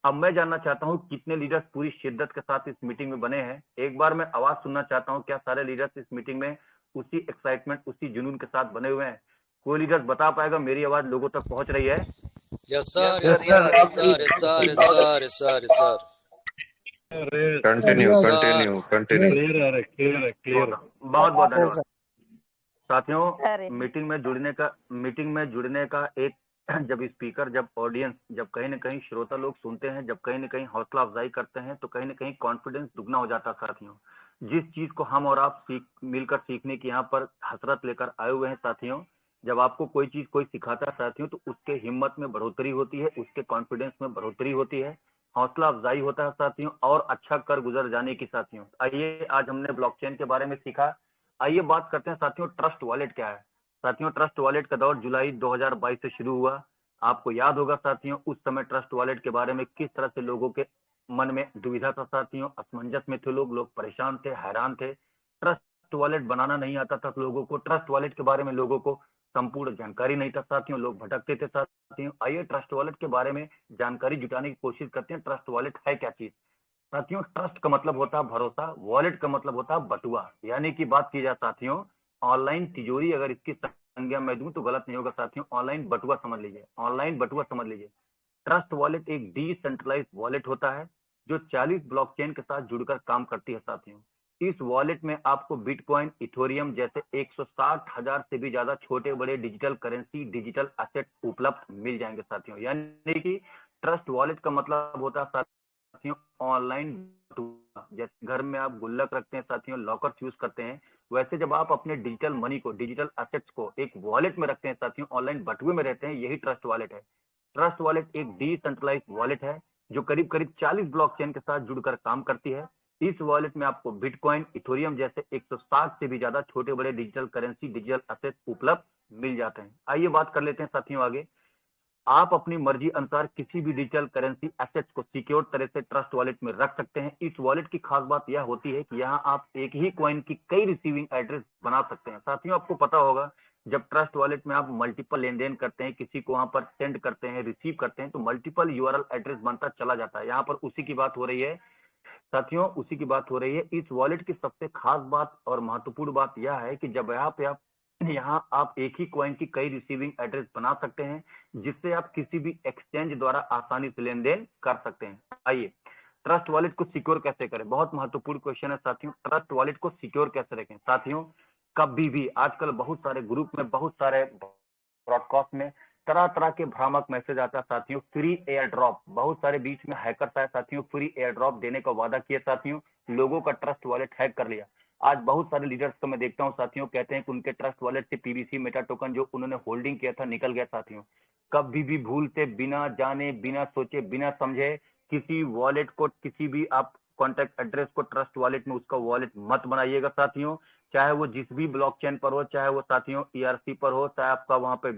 अब मैं जानना चाहता हूँ कितने लीडर्स पूरी शिद्दत के साथ इस मीटिंग में बने हैं। एक बार मैं आवाज सुनना चाहता हूँ, क्या सारे लीडर्स इस मीटिंग में उसी एक्साइटमेंट उसी जुनून के साथ बने हुए हैं? कोई लीडर्स बता पाएगा मेरी आवाज लोगों तक पहुंच रही है? Yes, sir. Yes, sir. Yes, sir. Yes, sir. Yes, sir. Yes, sir. Yes, sir. Continue Sir. Continue continue. Clear. बहुत बहुत धन्यवाद साथियों। अरे मीटिंग में जुड़ने का एक जब स्पीकर, जब ऑडियंस, जब कहीं ना कहीं श्रोता लोग सुनते हैं, जब कहीं ना कहीं हौसला अफजाई करते हैं, तो कहीं ना कहीं कॉन्फिडेंस दुगना हो जाता है साथियों। जिस चीज को हम और आप मिलकर सीखने की यहाँ पर हसरत लेकर आए हुए हैं साथियों, जब आपको कोई चीज कोई सिखाता है साथियों, तो उसके हिम्मत में बढ़ोतरी होती है, उसके कॉन्फिडेंस में बढ़ोतरी होती है, हौसला अफजाई होता है साथियों, और अच्छा कर गुजर जाने की साथियों। आइए, आज हमने ब्लॉकचेन के बारे में सीखा। आइए बात करते हैं साथियों, ट्रस्ट वॉलेट क्या है। साथियों, ट्रस्ट वॉलेट का दौर जुलाई 2022 से शुरू हुआ। आपको याद होगा साथियों, उस समय ट्रस्ट वॉलेट के बारे में किस तरह से लोगों के मन में दुविधा था साथियों, असमंजस में थे लोग परेशान थे, हैरान थे। ट्रस्ट वॉलेट बनाना नहीं आता था लोगों को, ट्रस्ट वॉलेट के बारे में लोगों को संपूर्ण जानकारी नहीं था साथियों, लोग भटकते थे साथियों। आइए ट्रस्ट वॉलेट के बारे में जानकारी जुटाने की कोशिश करते हैं। ट्रस्ट वॉलेट है क्या चीज साथियों? ट्रस्ट का मतलब होता है भरोसा, वॉलेट का मतलब होता है बटुआ, यानी कि बात की जाए साथियों ऑनलाइन तिजोरी, अगर इसकी संज्ञा मैं दूं तो गलत नहीं होगा साथियों, ऑनलाइन बटुआ समझ लीजिए, ऑनलाइन बटुआ समझ लीजिए। ट्रस्ट वॉलेट एक डिसेंट्रलाइज वॉलेट होता है जो 40 ब्लॉकचेन के साथ जुड़कर काम करती है साथियों। इस वॉलेट में आपको बिटकॉइन, इथोरियम जैसे 160,000 से भी ज्यादा छोटे बड़े डिजिटल करेंसी, डिजिटल एसेट उपलब्ध मिल जाएंगे साथियों। यानी कि ट्रस्ट वॉलेट का मतलब होता है साथियों ऑनलाइन बटुआ। जैसे घर में आप गुल्लक रखते हैं साथियों, लॉकर यूज करते हैं, वैसे जब आप अपने डिजिटल मनी को, डिजिटल एसेट्स को एक वॉलेट में रखते हैं साथियों, ऑनलाइन बटुए में रहते हैं, यही ट्रस्ट वॉलेट है। ट्रस्ट वॉलेट एक डिसेंट्रलाइज वॉलेट है जो करीब करीब 40 ब्लॉकचेन के साथ जुड़कर काम करती है। इस वॉलेट में आपको बिटकॉइन, इथोरियम जैसे 160 से भी ज्यादा छोटे बड़े डिजिटल करेंसी, डिजिटल एसेट्स उपलब्ध मिल जाते हैं। आइए बात कर लेते हैं साथियों आगे। आप अपनी मर्जी अनुसार किसी भी डिजिटल करेंसी एसेट्स को सिक्योर तरह से ट्रस्ट वॉलेट में रख सकते हैं। इस वॉलेट की खास बात यह होती है कि यहाँ आप एक ही कॉइन की कई रिसीविंग एड्रेस बना सकते हैं साथियों। आपको पता होगा जब ट्रस्ट वॉलेट में आप मल्टीपल लेन देन करते हैं, किसी को वहां पर सेंड करते हैं, रिसीव करते हैं, तो मल्टीपल यूआरएल एड्रेस बनता चला जाता है। यहाँ पर उसी की बात हो रही है साथियों, उसी की बात हो रही है। इस वॉलेट की सबसे खास बात और महत्वपूर्ण बात यह है कि जब यहाँ आप एक ही कॉइन की कई रिसीविंग एड्रेस बना सकते हैं, जिससे आप किसी भी एक्सचेंज द्वारा आसानी से लेन देन कर सकते हैं। आइए ट्रस्ट वॉलेट को सिक्योर कैसे करें, बहुत महत्वपूर्ण क्वेश्चन है साथियों। ट्रस्ट वॉलेट को सिक्योर कैसे रखें साथियों? कभी भी आजकल बहुत सारे ग्रुप में, बहुत सारे ब्रॉडकास्ट में तरह तरह के भ्रामक मैसेज आता है साथियों। फ्री एयर ड्रॉप, बहुत सारे बीच में हैकर्स आए साथियों, फ्री एयर ड्रॉप देने का वादा किया साथियों, लोगों का ट्रस्ट वॉलेट हैक कर लिया। आज बहुत सारे लीडर्स को मैं देखता हूं साथियों, कहते हैं कि उनके ट्रस्ट वॉलेट से पीबीसी मेटा टोकन जो उन्होंने होल्डिंग किया था निकल गया साथियों। कभी भी भूल से, बिना जाने, बिना सोचे, बिना समझे किसी वॉलेट को, किसी भी आप कॉन्टैक्ट एड्रेस को ट्रस्ट वॉलेट में उसका वॉलेट मत बनाइएगा साथियों। चाहे वो जिस भी ब्लॉकचेन पर हो, चाहे वो साथियों ईआरसी पर हो, चाहे आपका वहां पे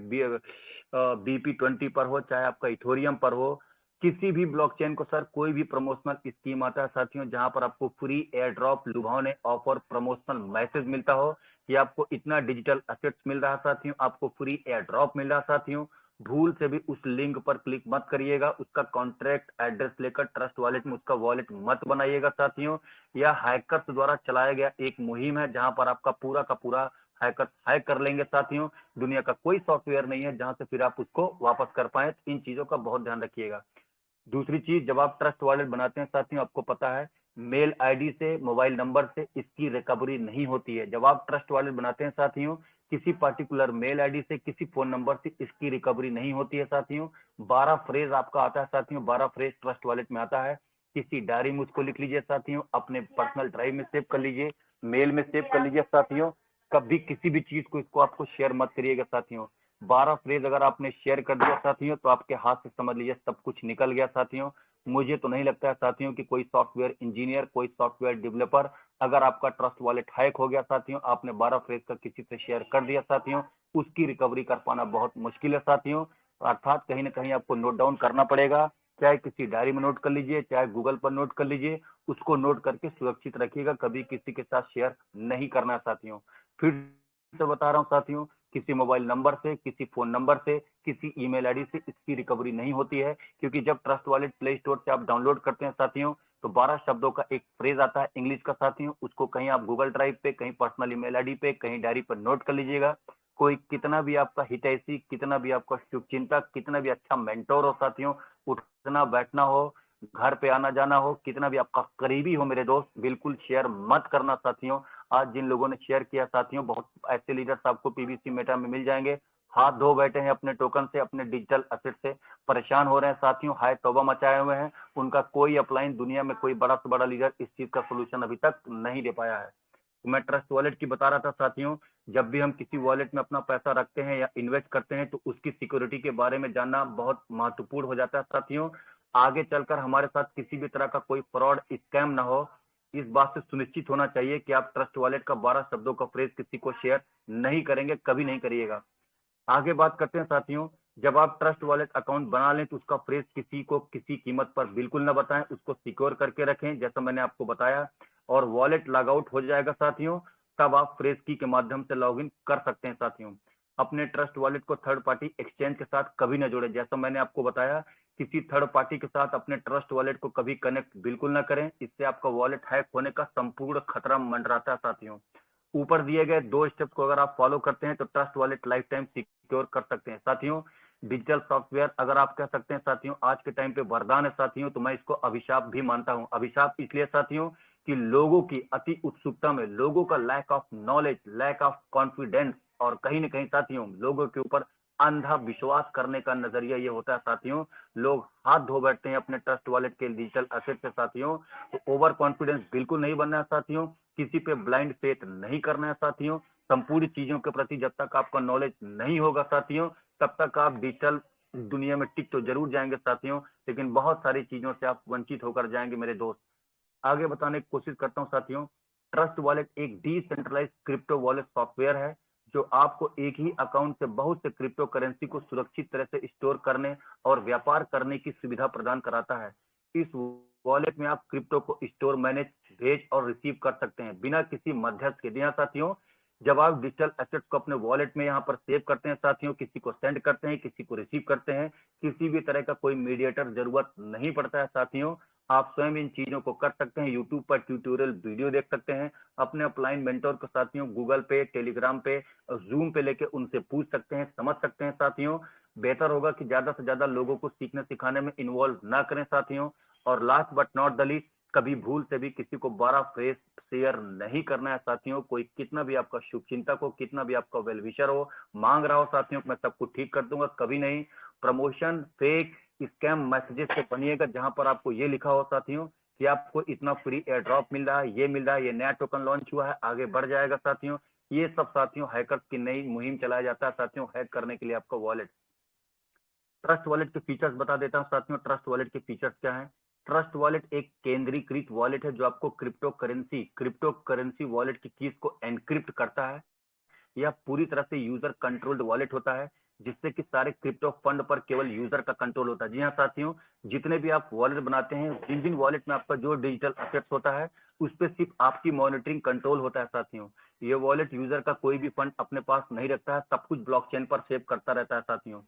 BP20 पर हो, चाहे आपका इथोरियम पर हो, किसी भी ब्लॉकचेन को सर कोई भी प्रमोशनल स्कीम आता है साथियों, जहां पर आपको फ्री एयर ड्रॉप, लुभावने ऑफर, प्रमोशनल मैसेज मिलता हो कि आपको इतना डिजिटल एसेट्स मिल रहा है साथियों, आपको फ्री एयर ड्रॉप मिल रहा है साथियों, भूल से भी उस लिंक पर क्लिक मत करिएगा। उसका कॉन्ट्रैक्ट एड्रेस लेकर ट्रस्ट वॉलेट में उसका वॉलेट मत बनाइएगा साथियों। यह हैकर्स द्वारा चलाया गया एक मुहिम है, जहां पर आपका पूरा का पूरा हैकर्स हैक कर लेंगे साथियों। दुनिया का कोई सॉफ्टवेयर नहीं है जहां से फिर आप उसको वापस कर पाए। इन चीजों का बहुत ध्यान रखिएगा। दूसरी चीज, जब आप ट्रस्ट वॉलेट बनाते हैं साथियों, आपको पता है मेल आईडी से, मोबाइल नंबर से इसकी रिकवरी नहीं होती है। जब आप ट्रस्ट वॉलेट बनाते हैं साथियों, किसी पर्टिकुलर मेल आईडी से, किसी फोन नंबर से इसकी रिकवरी नहीं होती है साथियों। 12 फ्रेज आपका आता है साथियों, 12 फ्रेज ट्रस्ट वॉलेट में आता है। किसी डायरी में उसको लिख लीजिए साथियों, अपने पर्सनल ड्राइव में सेव कर लीजिए, मेल में सेव कर लीजिए साथियों। कभी किसी भी चीज को इसको आपको शेयर मत करिएगा साथियों। 12 फ्रेज अगर आपने शेयर कर दिया साथियों तो आपके हाथ से समझ लीजिए सब कुछ निकल गया साथियों। मुझे तो नहीं लगता है साथियों कि कोई सॉफ्टवेयर इंजीनियर, कोई सॉफ्टवेयर डेवलपर, अगर आपका ट्रस्ट वॉलेट हैक हो गया साथियों, आपने 12 फ्रेज का किसी से शेयर कर दिया साथियों, उसकी रिकवरी कर पाना बहुत मुश्किल है साथियों। अर्थात कहीं ना कहीं आपको नोट डाउन करना पड़ेगा, चाहे किसी डायरी में नोट कर लीजिए, चाहे गूगल पर नोट कर लीजिए, उसको नोट करके सुरक्षित रखिएगा, कभी किसी के साथ शेयर नहीं करना साथियों। फिर से बता रहा हूँ साथियों, किसी मोबाइल नंबर से, किसी फोन नंबर से, किसी ईमेल आईडी से इसकी रिकवरी नहीं होती है, क्योंकि जब ट्रस्ट वॉलेट प्ले स्टोर से आप डाउनलोड करते हैं साथियों तो 12 शब्दों का एक फ्रेज आता है इंग्लिश का साथियों, उसको कहीं आप गूगल ड्राइव पे, कहीं पर्सनल ईमेल आईडी पे, कहीं डायरी पर नोट कर लीजिएगा। कोई कितना भी आपका हितैषी, कितना भी आपका शुभचिंतक, कितना भी अच्छा मेंटोर हो साथियों, उठना बैठना हो, घर पे आना जाना हो, कितना भी आपका करीबी हो मेरे दोस्त, बिल्कुल शेयर मत करना साथियों। आज जिन लोगों ने शेयर किया साथियों, बहुत ऐसे लीडर्स आपको पीवीसी मेटा में मिल जाएंगे, हाथ धो बैठे हैं अपने टोकन से, अपने डिजिटल असेट से, परेशान हो रहे हैं साथियों, हाय तौबा मचाए हुए हैं। उनका कोई अपलाइन दुनिया में कोई बड़ा से बड़ा लीडर इस चीज का सोल्यूशन अभी तक नहीं दे पाया है। तो मैं ट्रस्ट वॉलेट की बता रहा था साथियों, जब भी हम किसी वॉलेट में अपना पैसा रखते हैं या इन्वेस्ट करते हैं तो उसकी सिक्योरिटी के बारे में जानना बहुत महत्वपूर्ण हो जाता है साथियों। आगे चलकर हमारे साथ किसी भी तरह का कोई फ्रॉड, स्कैम ना हो, इस बात से सुनिश्चित होना चाहिए कि आप ट्रस्ट वॉलेट का 12 शब्दों का फ्रेज किसी को शेयर नहीं करेंगे, कभी नहीं करिएगा। आगे बात करते हैं साथियों, जब आप ट्रस्ट वॉलेट अकाउंट बना लें तो उसका फ्रेज किसी को किसी कीमत पर बिल्कुल ना बताएं, उसको सिक्योर करके रखें जैसा मैंने आपको बताया। और वॉलेट लॉग आउट हो जाएगा साथियों, तब आप फ्रेज की के माध्यम से लॉग इन कर सकते हैं साथियों। अपने ट्रस्ट वॉलेट को थर्ड पार्टी एक्सचेंज के साथ कभी ना जोड़े, जैसा मैंने आपको बताया, किसी थर्ड पार्टी के साथ अपने ट्रस्ट वॉलेट को कभी कनेक्ट बिल्कुल ना करें, इससे आपका वॉलेट हैक होने का संपूर्ण खतरा मंडराता है साथियों। ऊपर दिए गए 2 स्टेप्स को अगर आप फॉलो करते हैं तो trust wallet life time secure कर सकते हैं साथियों। डिजिटल सॉफ्टवेयर अगर आप कह सकते हैं साथियों आज के टाइम पे वरदान है साथियों, तो मैं इसको अभिशाप भी मानता हूं। अभिशाप इसलिए साथियों कि लोगों की अति उत्सुकता में, लोगों का lack of knowledge, lack of confidence, और कहीं ना कहीं साथियों लोगों के ऊपर अंधा विश्वास करने का नजरिया ये होता है साथियों, लोग हाथ धो बैठते हैं अपने ट्रस्ट वॉलेट के डिजिटल असेट से साथियों। तो ओवर कॉन्फिडेंस बिल्कुल नहीं बनना है साथियों, किसी पे ब्लाइंड फेथ नहीं करना है साथियों। संपूर्ण चीजों के प्रति जब तक आपका नॉलेज नहीं होगा साथियों, तब तक आप डिजिटल दुनिया में टिक तो जरूर जाएंगे साथियों, लेकिन बहुत सारी चीजों से आप वंचित होकर जाएंगे मेरे दोस्त। आगे बताने की कोशिश करता हूं साथियों, ट्रस्ट वॉलेट एक डिसेंट्रलाइज क्रिप्टो वॉलेट सॉफ्टवेयर है जो आपको एक ही अकाउंट से बहुत से क्रिप्टो करेंसी को सुरक्षित तरह से स्टोर करने और व्यापार करने की सुविधा प्रदान कराता है। इस वॉलेट में आप क्रिप्टो को स्टोर, मैनेज, भेज और रिसीव कर सकते हैं बिना किसी मध्यस्थ के। यहाँ साथियों जब आप डिजिटल एसेट्स को अपने वॉलेट में यहाँ पर सेव करते हैं साथियों, किसी को सेंड करते हैं, किसी को रिसीव करते हैं, किसी भी तरह का कोई मीडिएटर जरूरत नहीं पड़ता है साथियों। आप स्वयं इन चीजों को कर सकते हैं, यूट्यूब पर ट्यूटोरियल वीडियो देख सकते हैं, अपने अपलाइन मेंटोर को साथियों गूगल पे, टेलीग्राम पे, जूम पे लेके उनसे पूछ सकते हैं, समझ सकते हैं साथियों। बेहतर होगा कि ज्यादा से ज्यादा लोगों को सीखने सिखाने में इन्वॉल्व ना करें साथियों। और last but not the least, कभी भूल से भी किसी को 12 फ्रेज शेयर नहीं करना है साथियों। कोई कितना भी आपका शुभचिंतक हो, कितना भी आपका वेलविशर हो, मांग रहा हो साथियों मैं सब कुछ ठीक कर दूंगा, कभी नहीं। प्रमोशन, फेक, स्कैम मैसेजेस से बनिएगा जहां पर आपको ये लिखा हो साथियों कि आपको इतना फ्री एयर ड्रॉप मिल रहा है, ये मिल रहा है, ये नया टोकन लॉन्च हुआ है, आगे बढ़ जाएगा साथियों। ये सब साथियों हैकर्स की नई मुहिम चलाया जाता है साथियों, हैक करने के लिए आपका वॉलेट। ट्रस्ट वॉलेट के फीचर्स बता देता हूं साथियों, ट्रस्ट वॉलेट के फीचर्स क्या हैं। ट्रस्ट वॉलेट एक केंद्रीकृत वॉलेट है जो आपको क्रिप्टो करेंसी वॉलेट की कीज को एनक्रिप्ट करता है। यह पूरी तरह से यूजर कंट्रोल्ड वॉलेट होता है, जिससे कि सारे क्रिप्टो फंड पर केवल यूजर का कंट्रोल होता है। जी हाँ साथियों, जितने भी आप वॉलेट बनाते हैं, जिन जिन वॉलेट में आपका जो डिजिटल असेट्स होता है उस पर सिर्फ आपकी मॉनिटरिंग कंट्रोल होता है साथियों। ये वॉलेट यूजर का कोई भी फंड अपने पास नहीं रखता है, सब कुछ ब्लॉकचेन पर सेव करता रहता है साथियों।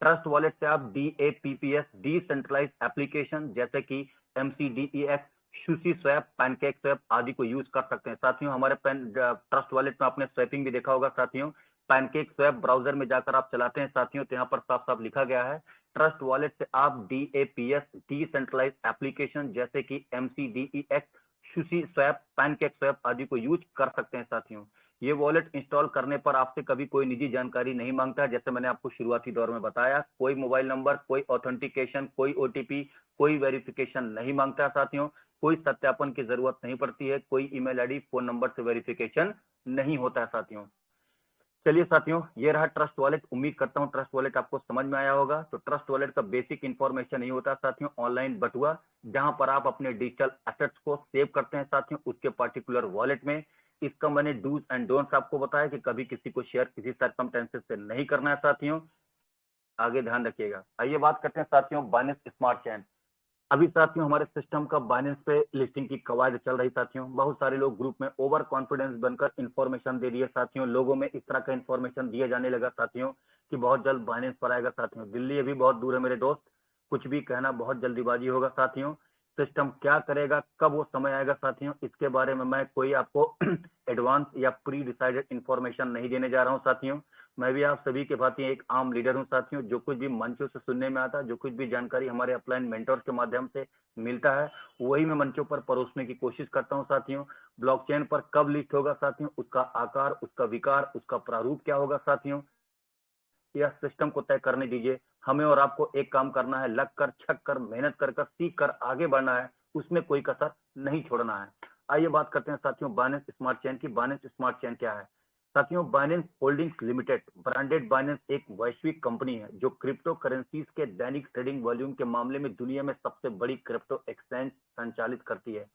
ट्रस्ट वॉलेट से आप DApps, डिसेंट्रलाइज एप्लीकेशन जैसे कि MCDEX, sushi swap, pancake swap आदि को यूज कर सकते हैं साथियों। हमारे ट्रस्ट वॉलेट में आपने स्वैपिंग भी देखा होगा साथियों। पैनकेक स्वैप ब्राउजर में जाकर आप चलाते हैं साथियों, तो यहाँ पर साफ साफ लिखा गया है ट्रस्ट वॉलेट से आप DApps, डिसेंट्रलाइज एप्लीकेशन जैसे कि MCDEX, sushi swap, pancake swap आदि को यूज कर सकते हैं साथियों। ये वॉलेट इंस्टॉल करने पर आपसे कभी कोई निजी जानकारी नहीं मांगता है, जैसे मैंने आपको शुरुआती दौर में बताया, कोई मोबाइल नंबर, कोई ऑथेंटिकेशन, कोई OTP, कोई वेरिफिकेशन नहीं मांगता है साथियों, कोई सत्यापन की जरूरत नहीं पड़ती है, कोई ईमेल आईडी, फोन नंबर से वेरिफिकेशन नहीं होता है साथियों। चलिए साथियों, ये रहा ट्रस्ट वॉलेट। उम्मीद करता हूँ ट्रस्ट वॉलेट आपको समझ में आया होगा। तो ट्रस्ट वॉलेट का बेसिक इंफॉर्मेशन नहीं होता साथियों, ऑनलाइन बटुआ जहां पर आप अपने डिजिटल एसेट्स को सेव करते हैं साथियों, उसके पर्टिकुलर वॉलेट में। इसका मैंने डूज एंड डोंट्स आपको बताया कि कभी किसी को शेयर किसी सर्कमस्टेंसेस से नहीं करना है साथियों, आगे ध्यान रखिएगा। आइए बात करते हैं साथियों बाइनेंस स्मार्ट चेन। अभी साथियों हमारे सिस्टम का बाइनेंस पे लिस्टिंग की कवायद चल रही साथियों। बहुत सारे लोग ग्रुप में ओवर कॉन्फिडेंस बनकर इंफॉर्मेशन दे दिए साथियों। लोगों में इस तरह का इंफॉर्मेशन दिया जाने लगा साथियों कि बहुत जल्द बाइनेंस पर आएगा साथियों। दिल्ली अभी बहुत दूर है मेरे दोस्त, कुछ भी कहना बहुत जल्दीबाजी होगा साथियों। सिस्टम क्या करेगा, कब वो समय आएगा साथियों, इसके बारे में मैं कोई आपको एडवांस या प्री डिसाइडेड इंफॉर्मेशन नहीं देने जा रहा हूँ साथियों। मैं भी आप सभी के भांति एक आम लीडर हूं साथियों। जो कुछ भी मंचों से सुनने में आता है, जो कुछ भी जानकारी हमारे अपलाइन मेंटर्स के माध्यम से मिलता है, वही मैं मंचों पर परोसने की कोशिश करता हूं साथियों। ब्लॉकचेन पर कब लिस्ट होगा साथियों, उसका आकार, उसका विकार, उसका प्रारूप क्या होगा साथियों, यह सिस्टम को तय करने दीजिए। हमें और आपको एक काम करना है, लग कर, छक कर, मेहनत कर कर, सीख कर आगे बढ़ना है, उसमें कोई कसर नहीं छोड़ना है। आइए बात करते हैं साथियों बाइनेंस स्मार्ट चेन की। बाइनेंस स्मार्ट चेन क्या है साथियों? Binance holdings limited branded Binance एक वैश्विक कंपनी है जो क्रिप्टो करेंसीज के दैनिक ट्रेडिंग वॉल्यूम के मामले में दुनिया में सबसे बड़ी क्रिप्टो एक्सचेंज संचालित करती है।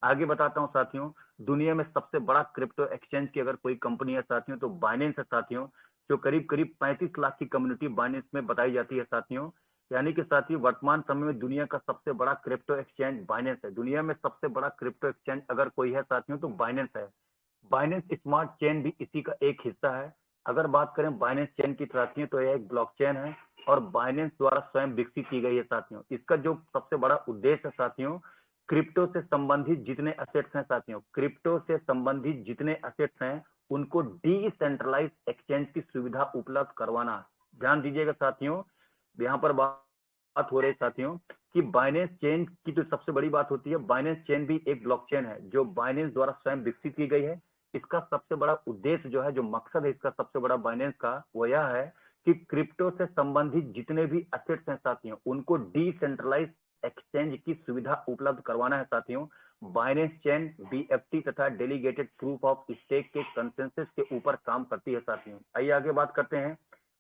आगे बताता हूं साथियों, दुनिया में सबसे बड़ा क्रिप्टो एक्सचेंज की अगर कोई कंपनी है साथियों तो बाइनेंस है साथियों, जो करीब करीब 35 लाख की कम्युनिटी बाइनेंस में बताई जाती है साथियों। यानी कि साथियों वर्तमान समय में दुनिया का सबसे बड़ा क्रिप्टो एक्सचेंज बाइनेंस है। दुनिया में सबसे बड़ा क्रिप्टो एक्सचेंज अगर कोई है साथियों तो बाइनेंस है। बाइनेंस स्मार्ट चेन भी इसी का एक हिस्सा है। अगर बात करें बाइनेंस चेन की साथियों तो यह एक ब्लॉकचेन है और बाइनेंस द्वारा स्वयं विकसित की गई है साथियों। इसका जो सबसे बड़ा उद्देश्य है साथियों, क्रिप्टो से संबंधित जितने असेट्स हैं साथियों, क्रिप्टो से संबंधित जितने असेट्स हैं उनको डिसेंट्रलाइज एक्सचेंज की सुविधा उपलब्ध करवाना। ध्यान दीजिएगा साथियों, यहाँ पर बात हो रही है साथियों कि बाइनेंस चेन की जो सबसे बड़ी बात होती है, बाइनेंस चेन भी एक ब्लॉकचेन है जो बाइनेंस द्वारा स्वयं विकसित की गई है। इसका सबसे बड़ा उद्देश्य जो है, जो मकसद है इसका सबसे बड़ा बाइनेंस का, वो यह है कि क्रिप्टो से संबंधित जितने भी असेट्स हैं साथियों उनको डिसेंट्रलाइज एक्सचेंज की सुविधा उपलब्ध करवाना है साथियों। बाइनेंस चेन बीएफटी तथा डेलीगेटेड प्रूफ ऑफ स्टेक के कंसेंसस के ऊपर काम करती है साथियों। आइए आगे बात करते हैं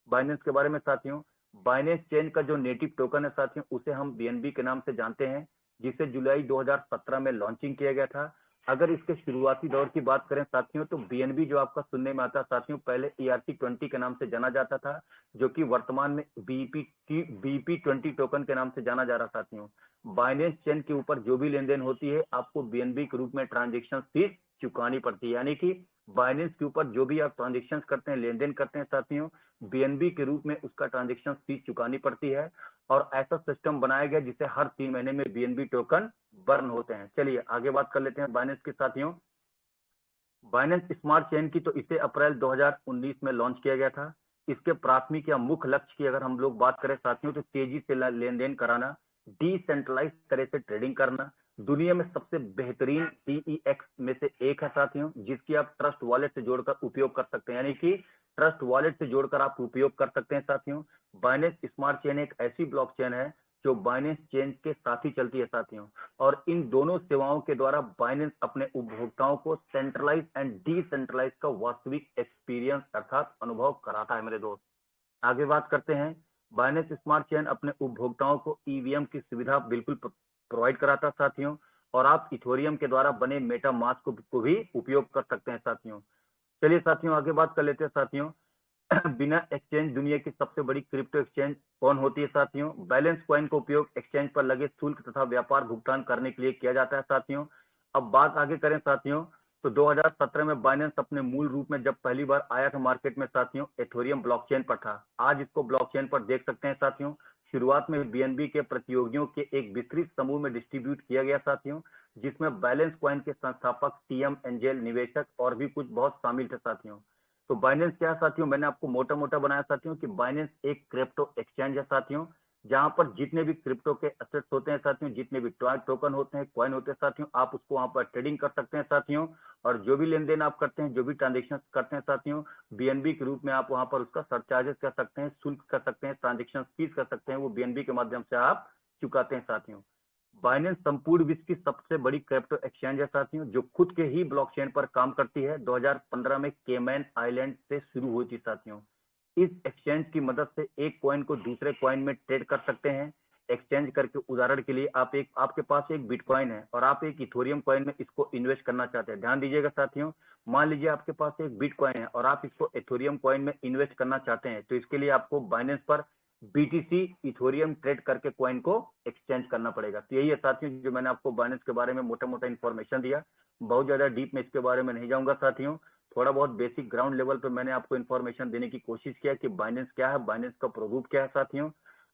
बाइनेंस के बारे में साथियों। बाइनेंस चेन का जो नेटिव टोकन है साथियों उसे हम बीएनबी के नाम से जानते हैं, जिसे जुलाई 2017 में लॉन्चिंग किया गया था। अगर इसके शुरुआती दौर की बात करें साथियों तो बीएनबी जो आपका सुनने में आता साथियों, पहले ERC-20 के नाम से जाना जाता था, जो कि वर्तमान में BP20 टोकन के नाम से जाना जा रहा साथियों। बाइनेंस चेन के ऊपर जो भी लेन देन होती है आपको बीएनबी के रूप में ट्रांजेक्शन फीस चुकानी पड़ती है। यानी कि बाइनेंस के ऊपर जो भी आप ट्रांजेक्शन करते हैं, लेन देन करते हैं साथियों, बीएनबी के रूप में उसका ट्रांजेक्शन फीस चुकानी पड़ती है। और ऐसा सिस्टम बनाया गया जिसे हर 3 महीने में बीएनबी टोकन बर्न होते हैं। चलिए आगे बात कर लेते हैं बाइनेंस के साथियों। बाइनेंस स्मार्ट चेन की तो इसे अप्रैल 2019 में लॉन्च किया गया था। इसके प्राथमिक या मुख्य लक्ष्य की अगर हम लोग बात करें साथियों तो तेजी से लेन देन कराना, डिसेंट्रलाइज तरह से ट्रेडिंग करना। दुनिया में सबसे बेहतरीन DEX में से एक है साथियों, जिसकी आप ट्रस्ट वॉलेट से जोड़कर उपयोग कर सकते हैं। यानी कि ट्रस्ट वॉलेट से जोड़कर आप उपयोग कर सकते हैं साथियों। बाइनेंस स्मार्ट चेन एक ऐसी ब्लॉकचेन है जो बाइनेंस चेन के साथ ही चलती है साथियों, और इन दोनों सेवाओं के द्वारा बाइनेंस अपने उपभोक्ताओं को सेंट्रलाइज एंड डिसेंट्रलाइज का वास्तविक एक्सपीरियंस अर्थात अनुभव कराता है मेरे दोस्त। आगे बात करते हैं, बाइनेंस स्मार्ट चेन अपने उपभोक्ताओं को ईवीएम की सुविधा बिल्कुल प्रोवाइड कराता साथियों, और आप इथोरियम के द्वारा बने मेटा मास्क को भी उपयोग कर सकते हैं साथियों। चलिए साथियों आगे बात कर लेते हैं साथियों। बिना एक्सचेंज दुनिया की सबसे बड़ी क्रिप्टो एक्सचेंज कौन होती है साथियों? बैलेंस कॉइन का उपयोग एक्सचेंज पर लगे शुल्क तथा व्यापार भुगतान करने के लिए किया जाता है साथियों। अब बात आगे करें साथियों तो 2017 में बाइनेंस अपने मूल रूप में जब पहली बार आया था मार्केट में साथियों, एथोरियम ब्लॉकचेन पर था। आज इसको ब्लॉकचेन पर देख सकते हैं साथियों। शुरुआत में बीएनबी के प्रतियोगियों के एक विस्तृत समूह में डिस्ट्रीब्यूट किया गया साथियों, जिसमें बैलेंस कॉइन के संस्थापक टीएम एंजेल, निवेशक और भी कुछ बहुत शामिल थे साथियों। तो बाइनेंस क्या है साथियों? मैंने आपको मोटा मोटा बनाया साथियों कि बाइनेंस एक क्रिप्टो एक्सचेंज है साथियों, जहां पर जितने भी क्रिप्टो के एसेट्स होते हैं साथियों, जितने भी टोकन होते हैं, कॉइन होते हैं साथियों, आप उसको वहां पर ट्रेडिंग कर सकते हैं साथियों। और जो भी लेन देन आप करते हैं, जो भी ट्रांजेक्शन करते हैं साथियों, बीएनबी के रूप में आप वहां पर उसका सरचार्जेस कर सकते हैं, शुल्क कर सकते हैं, ट्रांजेक्शन फीस कर सकते हैं, वो बीएनबी के माध्यम से आप चुकाते हैं साथियों। बाइनेंस संपूर्ण विश्व की सबसे बड़ी क्रिप्टो एक्सचेंज है साथियों, जो खुद के ही ब्लॉकचेन पर काम करती है। 2015 में केमैन आइलैंड से शुरू हुई थी साथियों। इस एक्सचेंज की मदद से एक कॉइन को दूसरे कॉइन में ट्रेड कर सकते हैं एक्सचेंज करके। उदाहरण के लिए आपके पास एक बिटकॉइन है और आप एक इथोरियम कॉइन में इसको इन्वेस्ट करना चाहते हैं। ध्यान दीजिएगा साथियों, मान लीजिए आपके पास एक बिटकॉइन है और आप इसको इथोरियम कॉइन में इन्वेस्ट करना चाहते हैं, तो इसके लिए आपको बाइनेंस पर बीटीसी इथोरियम ट्रेड करके कॉइन को एक्सचेंज करना पड़ेगा। तो यही है साथियों जो मैंने आपको बाइनेंस के बारे में मोटा मोटा इन्फॉर्मेशन दिया। बहुत ज्यादा डीप में इसके बारे में नहीं जाऊंगा साथियों, थोड़ा बहुत बेसिक ग्राउंड लेवल पे मैंने आपको इन्फॉर्मेशन देने की कोशिश किया कि बाइनेंस क्या है, बाइनेंस का प्रोडक्ट क्या है साथियों।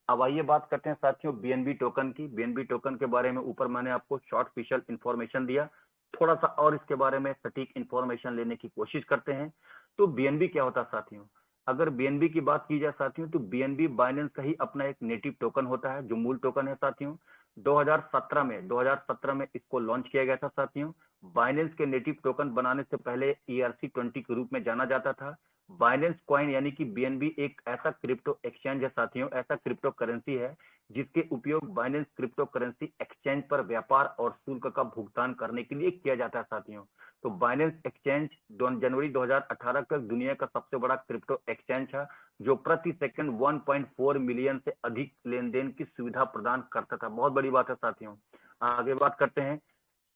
अब आइए बात करते हैं साथियों बीएनबी टोकन की। बीएनबी टोकन के बारे में ऊपर मैंने आपको शॉर्ट फिशल इन्फॉर्मेशन दिया, थोड़ा सा और इसके बारे में सटीक इन्फॉर्मेशन लेने की कोशिश करते हैं। तो बीएनबी क्या होता है साथियों? अगर बीएनबी की बात की जाए साथियों, तो बीएनबी बाइनेंस का ही अपना एक नेटिव टोकन होता है, जो मूल टोकन है साथियों। 2017 में इसको लॉन्च किया गया था साथियों। बाइनेंस के नेटिव टोकन बनाने से पहले ERC-20 के रूप में जाना जाता था। बाइनेंस कॉइन यानी कि बीएनबी एक ऐसा क्रिप्टो एक्सचेंज है साथियों, ऐसा क्रिप्टो करेंसी है जिसके उपयोग बाइनेंस क्रिप्टो करेंसी एक्सचेंज पर व्यापार और शुल्क का भुगतान करने के लिए किया जाता है साथियों। तो बाइनेंस एक्सचेंज जनवरी 2018 तक दुनिया का सबसे बड़ा क्रिप्टो एक्सचेंज है, जो प्रति सेकंड 1.4 मिलियन से अधिक लेन देन की सुविधा प्रदान करता था। बहुत बड़ी बात है साथियों। आगे बात करते हैं।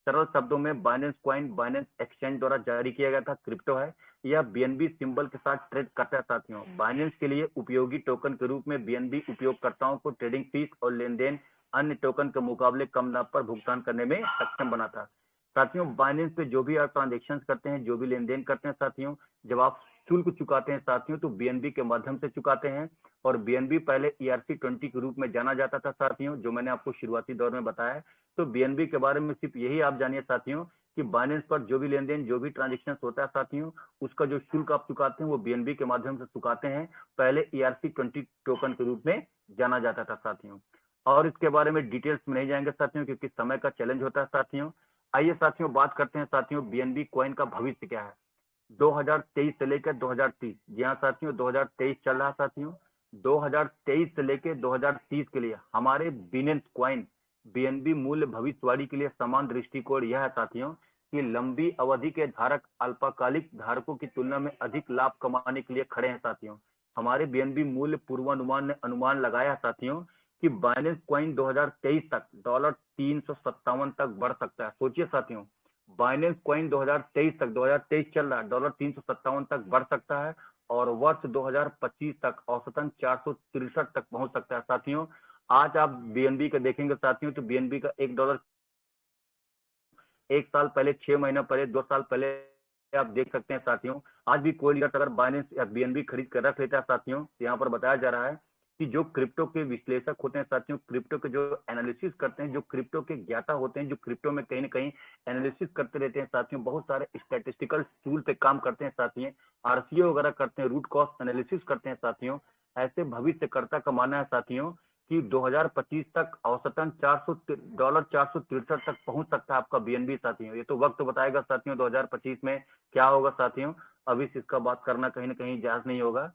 सरल शब्दों में बाइनेंस कॉइन बाइनेंस एक्सचेंज द्वारा जारी किया गया था क्रिप्टो है। यह बीएनबी सिंबल के साथ ट्रेड करता है साथियों। बाइनेंस के लिए उपयोगी टोकन के रूप में बीएनबी उपयोगकर्ताओं को ट्रेडिंग फीस और लेन देन अन्य टोकन के मुकाबले कम लाभ पर भुगतान करने में सक्षम बनाता। साथियों बाइनेंस पे जो भी आप ट्रांजेक्शन करते हैं, जो भी लेन देन करते हैं साथियों, जब आप शुल्क चुकाते हैं साथियों, तो बीएनबी के माध्यम से चुकाते हैं। और बीएनबी पहले ERC-20 के रूप में जाना जाता था साथियों, जो मैंने आपको शुरुआती दौर में बताया। तो बीएनबी के बारे में सिर्फ यही आप जानिए साथियों कि बाइनेंस पर जो भी लेन देन, जो भी ट्रांजेक्शन होता है साथियों, उसका जो शुल्क आप चुकाते हैं वो बीएनबी के माध्यम से चुकाते हैं। पहले ERC-20 टोकन के रूप में जाना जाता था साथियों। और इसके बारे में डिटेल्स में नहीं जाएंगे साथियों, क्योंकि समय का चैलेंज होता है साथियों। आइए साथियों बात करते हैं साथियों बीएनबी कॉइन का भविष्य क्या है 2023 से लेकर 2030। जी हाँ साथियों, 2023 चल रहा साथियों। 2023 से लेकर 2030 के लिए हमारे बिनेंस कॉइन बीएनबी मूल्य भविष्यवाणी के लिए समान दृष्टिकोण यह है साथियों कि लंबी अवधि के धारक अल्पकालिक धारकों की तुलना में अधिक लाभ कमाने के लिए खड़े हैं साथियों। हमारे बीएनबी मूल्य पूर्वानुमान ने अनुमान लगाया साथियों कि बाइनेंस कॉइन 2023 तक $357 तक बढ़ सकता है। सोचिए साथियों, बाइनेंस कॉइन 2023 चल रहा है, $357 तक बढ़ सकता है और वर्ष 2025 तक औसतन 463 तक पहुंच सकता है साथियों। आज आप बीएनबी का देखेंगे साथियों, तो बीएनबी का $1 एक साल पहले, 6 महीना पहले, 2 साल पहले आप देख सकते हैं साथियों। आज भी कोई लीडर अगर बाइनेंस या बीएनबी खरीद कर रख लेता है साथियों, तो यहाँ पर बताया जा रहा है कि जो क्रिप्टो के विश्लेषक होते हैं साथियों, क्रिप्टो के जो एनालिसिस करते हैं, जो क्रिप्टो के ज्ञाता होते हैं, जो क्रिप्टो में कहीं ना कहीं एनालिसिस करते रहते हैं साथियों, बहुत सारे स्टैटिस्टिकल टूल पे काम करते हैं साथियों, आरसीओ वगैरह करते हैं, रूट कॉस्ट एनालिसिस करते हैं साथियों। ऐसे भविष्यकर्ता का मानना है साथियों कि 2025 तक औसतन $463 तक पहुंच सकता है आपका बीएनबी साथियों। ये तो वक्त बताएगा साथियों 2025 में क्या होगा साथियों, अभी से इसका बात करना कहीं ना कहीं जायज नहीं होगा।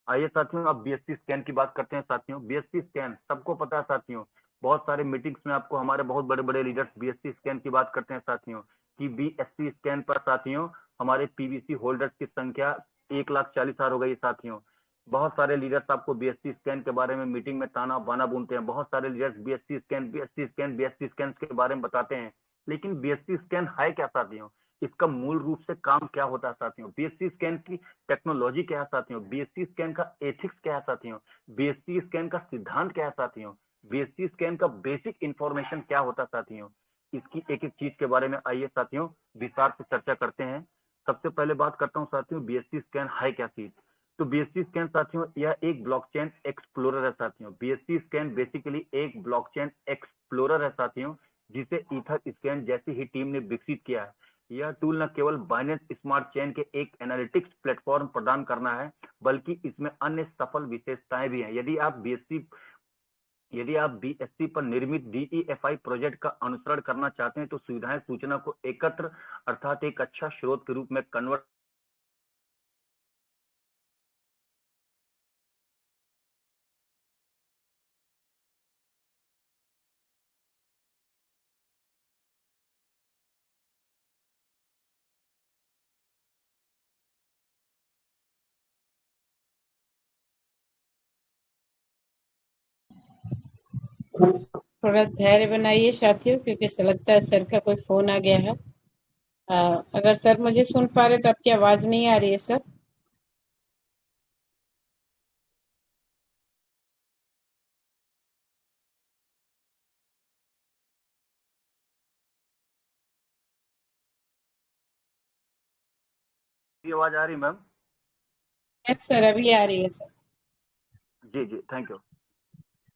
आइए साथियों अब बीएससी स्कैन की बात करते हैं साथियों। बीएससी स्कैन सबको पता है साथियों, बहुत सारे मीटिंग्स में आपको हमारे बहुत बड़े बड़े लीडर्स बीएससी स्कैन की बात करते हैं साथियों कि बीएससी स्कैन पर साथियों हमारे पीवीसी होल्डर्स की संख्या 1,40,000 हो गई साथियों। बहुत सारे लीडर्स आपको बीएससी स्कैन के बारे में मीटिंग में ताना बाना बुनते हैं, बहुत सारे लीडर्स बीएससी स्कैन के बारे में बताते हैं। लेकिन बीएससी स्कैन है क्या साथियों, इसका मूल रूप से काम क्या होता है साथियों, बीएससी स्कैन की टेक्नोलॉजी क्या है साथियों, बीएससी स्कैन का एथिक्स क्या है साथियों, बीएससी स्कैन का सिद्धांत क्या है साथियों, बीएससी स्कैन का बेसिक इंफॉर्मेशन क्या होता है साथियों, इसकी एक एक चीज के बारे में आइए साथियों विस्तार से चर्चा करते हैं। सबसे पहले बात करता हूं साथियों बीएससी स्कैन है क्या चीज। तो बीएससी स्कैन साथियों यह एक ब्लॉकचेन एक्सप्लोरर है साथियों। बीएससी स्कैन बेसिकली एक ब्लॉकचेन एक्सप्लोरर है साथियों, जिसे ईथर स्कैन जैसी ही टीम ने विकसित किया है। यह टूल न केवल बाइनेंस स्मार्ट चेन के एक एनालिटिक्स प्लेटफॉर्म प्रदान करना है, बल्कि इसमें अन्य सफल विशेषताएं भी हैं। यदि आप बीएससी पर निर्मित डीईएफआई प्रोजेक्ट का अनुसरण करना चाहते हैं, तो सुविधाएं सूचना को एकत्र अर्थात एक अच्छा स्रोत के रूप में कन्वर्ट थोड़ा धैर्य बनाइए साथियों, क्योंकि ऐसा लगता है सर का कोई फोन आ गया है। अगर सर मुझे सुन पा रहे तो आपकी आवाज नहीं आ रही है सर। ये आवाज आ रही मैम? यस सर, अभी आ रही है सर। जी जी, थैंक यू।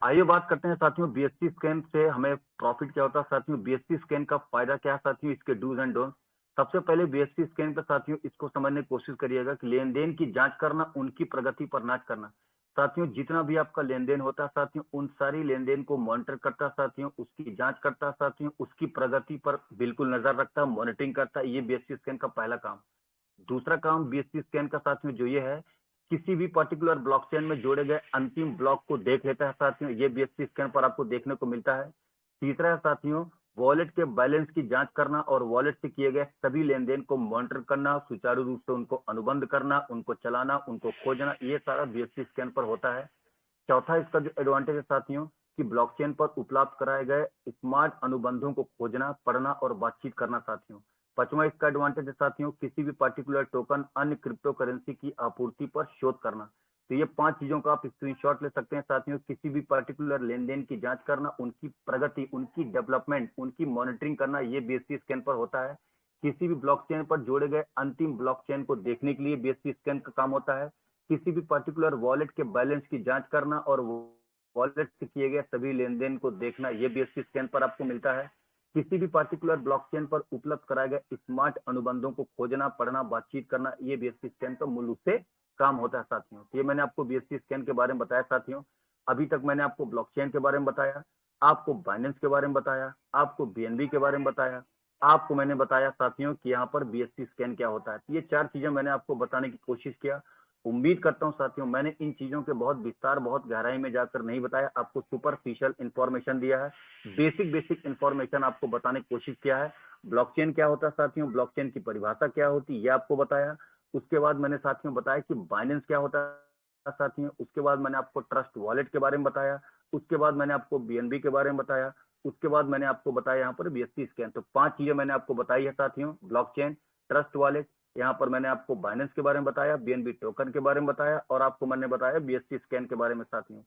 आइए बात करते हैं साथियों, बीएससी स्कैन से हमें प्रॉफिट क्या होता है साथियों, बीएससी स्कैन का फायदा क्या है साथियों, इसके डूज एंड डोंट। सबसे पहले बीएससी स्कैन पर साथियों इसको समझने की कोशिश करिएगा कि लेन देन की जांच करना, उनकी प्रगति पर नाच करना। साथियों जितना भी आपका लेन देन होता है साथियों, उन सारी लेन देन को मॉनिटर करता है साथियों, उसकी जांच करता है साथियों, उसकी प्रगति पर बिल्कुल नजर रखता है, मॉनिटरिंग करता है। ये बीएससी स्कैन का पहला काम। दूसरा काम बीएससी स्कैन का साथियों जो ये है, किसी भी पर्टिकुलर ब्लॉकचेन में जोड़े गए अंतिम ब्लॉक को देख लेता है साथियों, ये बीएससी स्कैन पर आपको देखने को मिलता है। तीसरा है साथियों, वॉलेट के बैलेंस की जांच करना और वॉलेट से किए गए सभी लेन देन को मॉनिटर करना, सुचारू रूप से उनको अनुबंध करना, उनको चलाना, उनको खोजना, ये सारा बीएससी स्कैन पर होता है। चौथा इसका जो एडवांटेज है साथियों, कि ब्लॉकचेन पर उपलब्ध कराए गए स्मार्ट अनुबंधों को खोजना, पढ़ना और बातचीत करना साथियों। पांचवा इसका एडवांटेज है साथियों, किसी भी पर्टिकुलर टोकन अन्य क्रिप्टो करेंसी की आपूर्ति पर शोध करना। तो ये 5 चीजों का आप स्क्रीनशॉट ले सकते हैं साथियों। किसी भी पर्टिकुलर लेन देन की जांच करना, उनकी प्रगति, उनकी डेवलपमेंट, उनकी मॉनिटरिंग करना, ये बीएससी स्कैन पर होता है। किसी भी ब्लॉकचेन पर जोड़े गए अंतिम ब्लॉकचेन को देखने के लिए बीएससी स्कैन का काम होता है। किसी भी पर्टिकुलर वॉलेट के बैलेंस की जांच करना और वॉलेट से किए गए सभी लेन देन को देखना, ये बीएससी स्कैन पर आपको मिलता है। किसी भी पर्टिकुलर ब्लॉकचेन पर उपलब्ध कराए गए स्मार्ट अनुबंधों को खोजना, पढ़ना, बातचीत करना, ये बीएससी स्कैन का मूल रूप से काम होता है साथियों। ये मैंने आपको बीएससी स्कैन के बारे में बताया साथियों। अभी तक मैंने आपको ब्लॉकचेन के बारे में बताया, आपको बाइनेंस के बारे में बताया, आपको बीएनबी के बारे में बताया, आपको मैंने बताया साथियों कि यहाँ पर बीएससी स्कैन क्या होता है। ये 4 चीजें मैंने आपको बताने की कोशिश किया। उम्मीद करता हूं साथियों मैंने इन चीजों के बहुत विस्तार, बहुत गहराई में जाकर नहीं बताया, आपको सुपरफिशियल इंफॉर्मेशन दिया है, बेसिक बेसिक इंफॉर्मेशन आपको बताने की कोशिश किया है। ब्लॉकचेन क्या होता है साथियों, ब्लॉकचेन की परिभाषा क्या होती है, ये आपको बताया। उसके बाद मैंने साथियों बताया कि बाइनेंस क्या होता है साथियों। उसके बाद मैंने आपको ट्रस्ट वॉलेट के बारे में बताया। उसके बाद मैंने आपको बीएनबी के बारे में बताया। उसके बाद मैंने आपको बताया यहाँ पर बीएससी स्कैन। तो 5 चीजें मैंने आपको बताई है साथियों, ब्लॉकचेन, ट्रस्ट वॉलेट, यहाँ पर मैंने आपको बाइनेंस के बारे में बताया, बीएनबी टोकन के बारे में बताया, और आपको मैंने बताया बीएससी स्कैन के बारे में साथियों।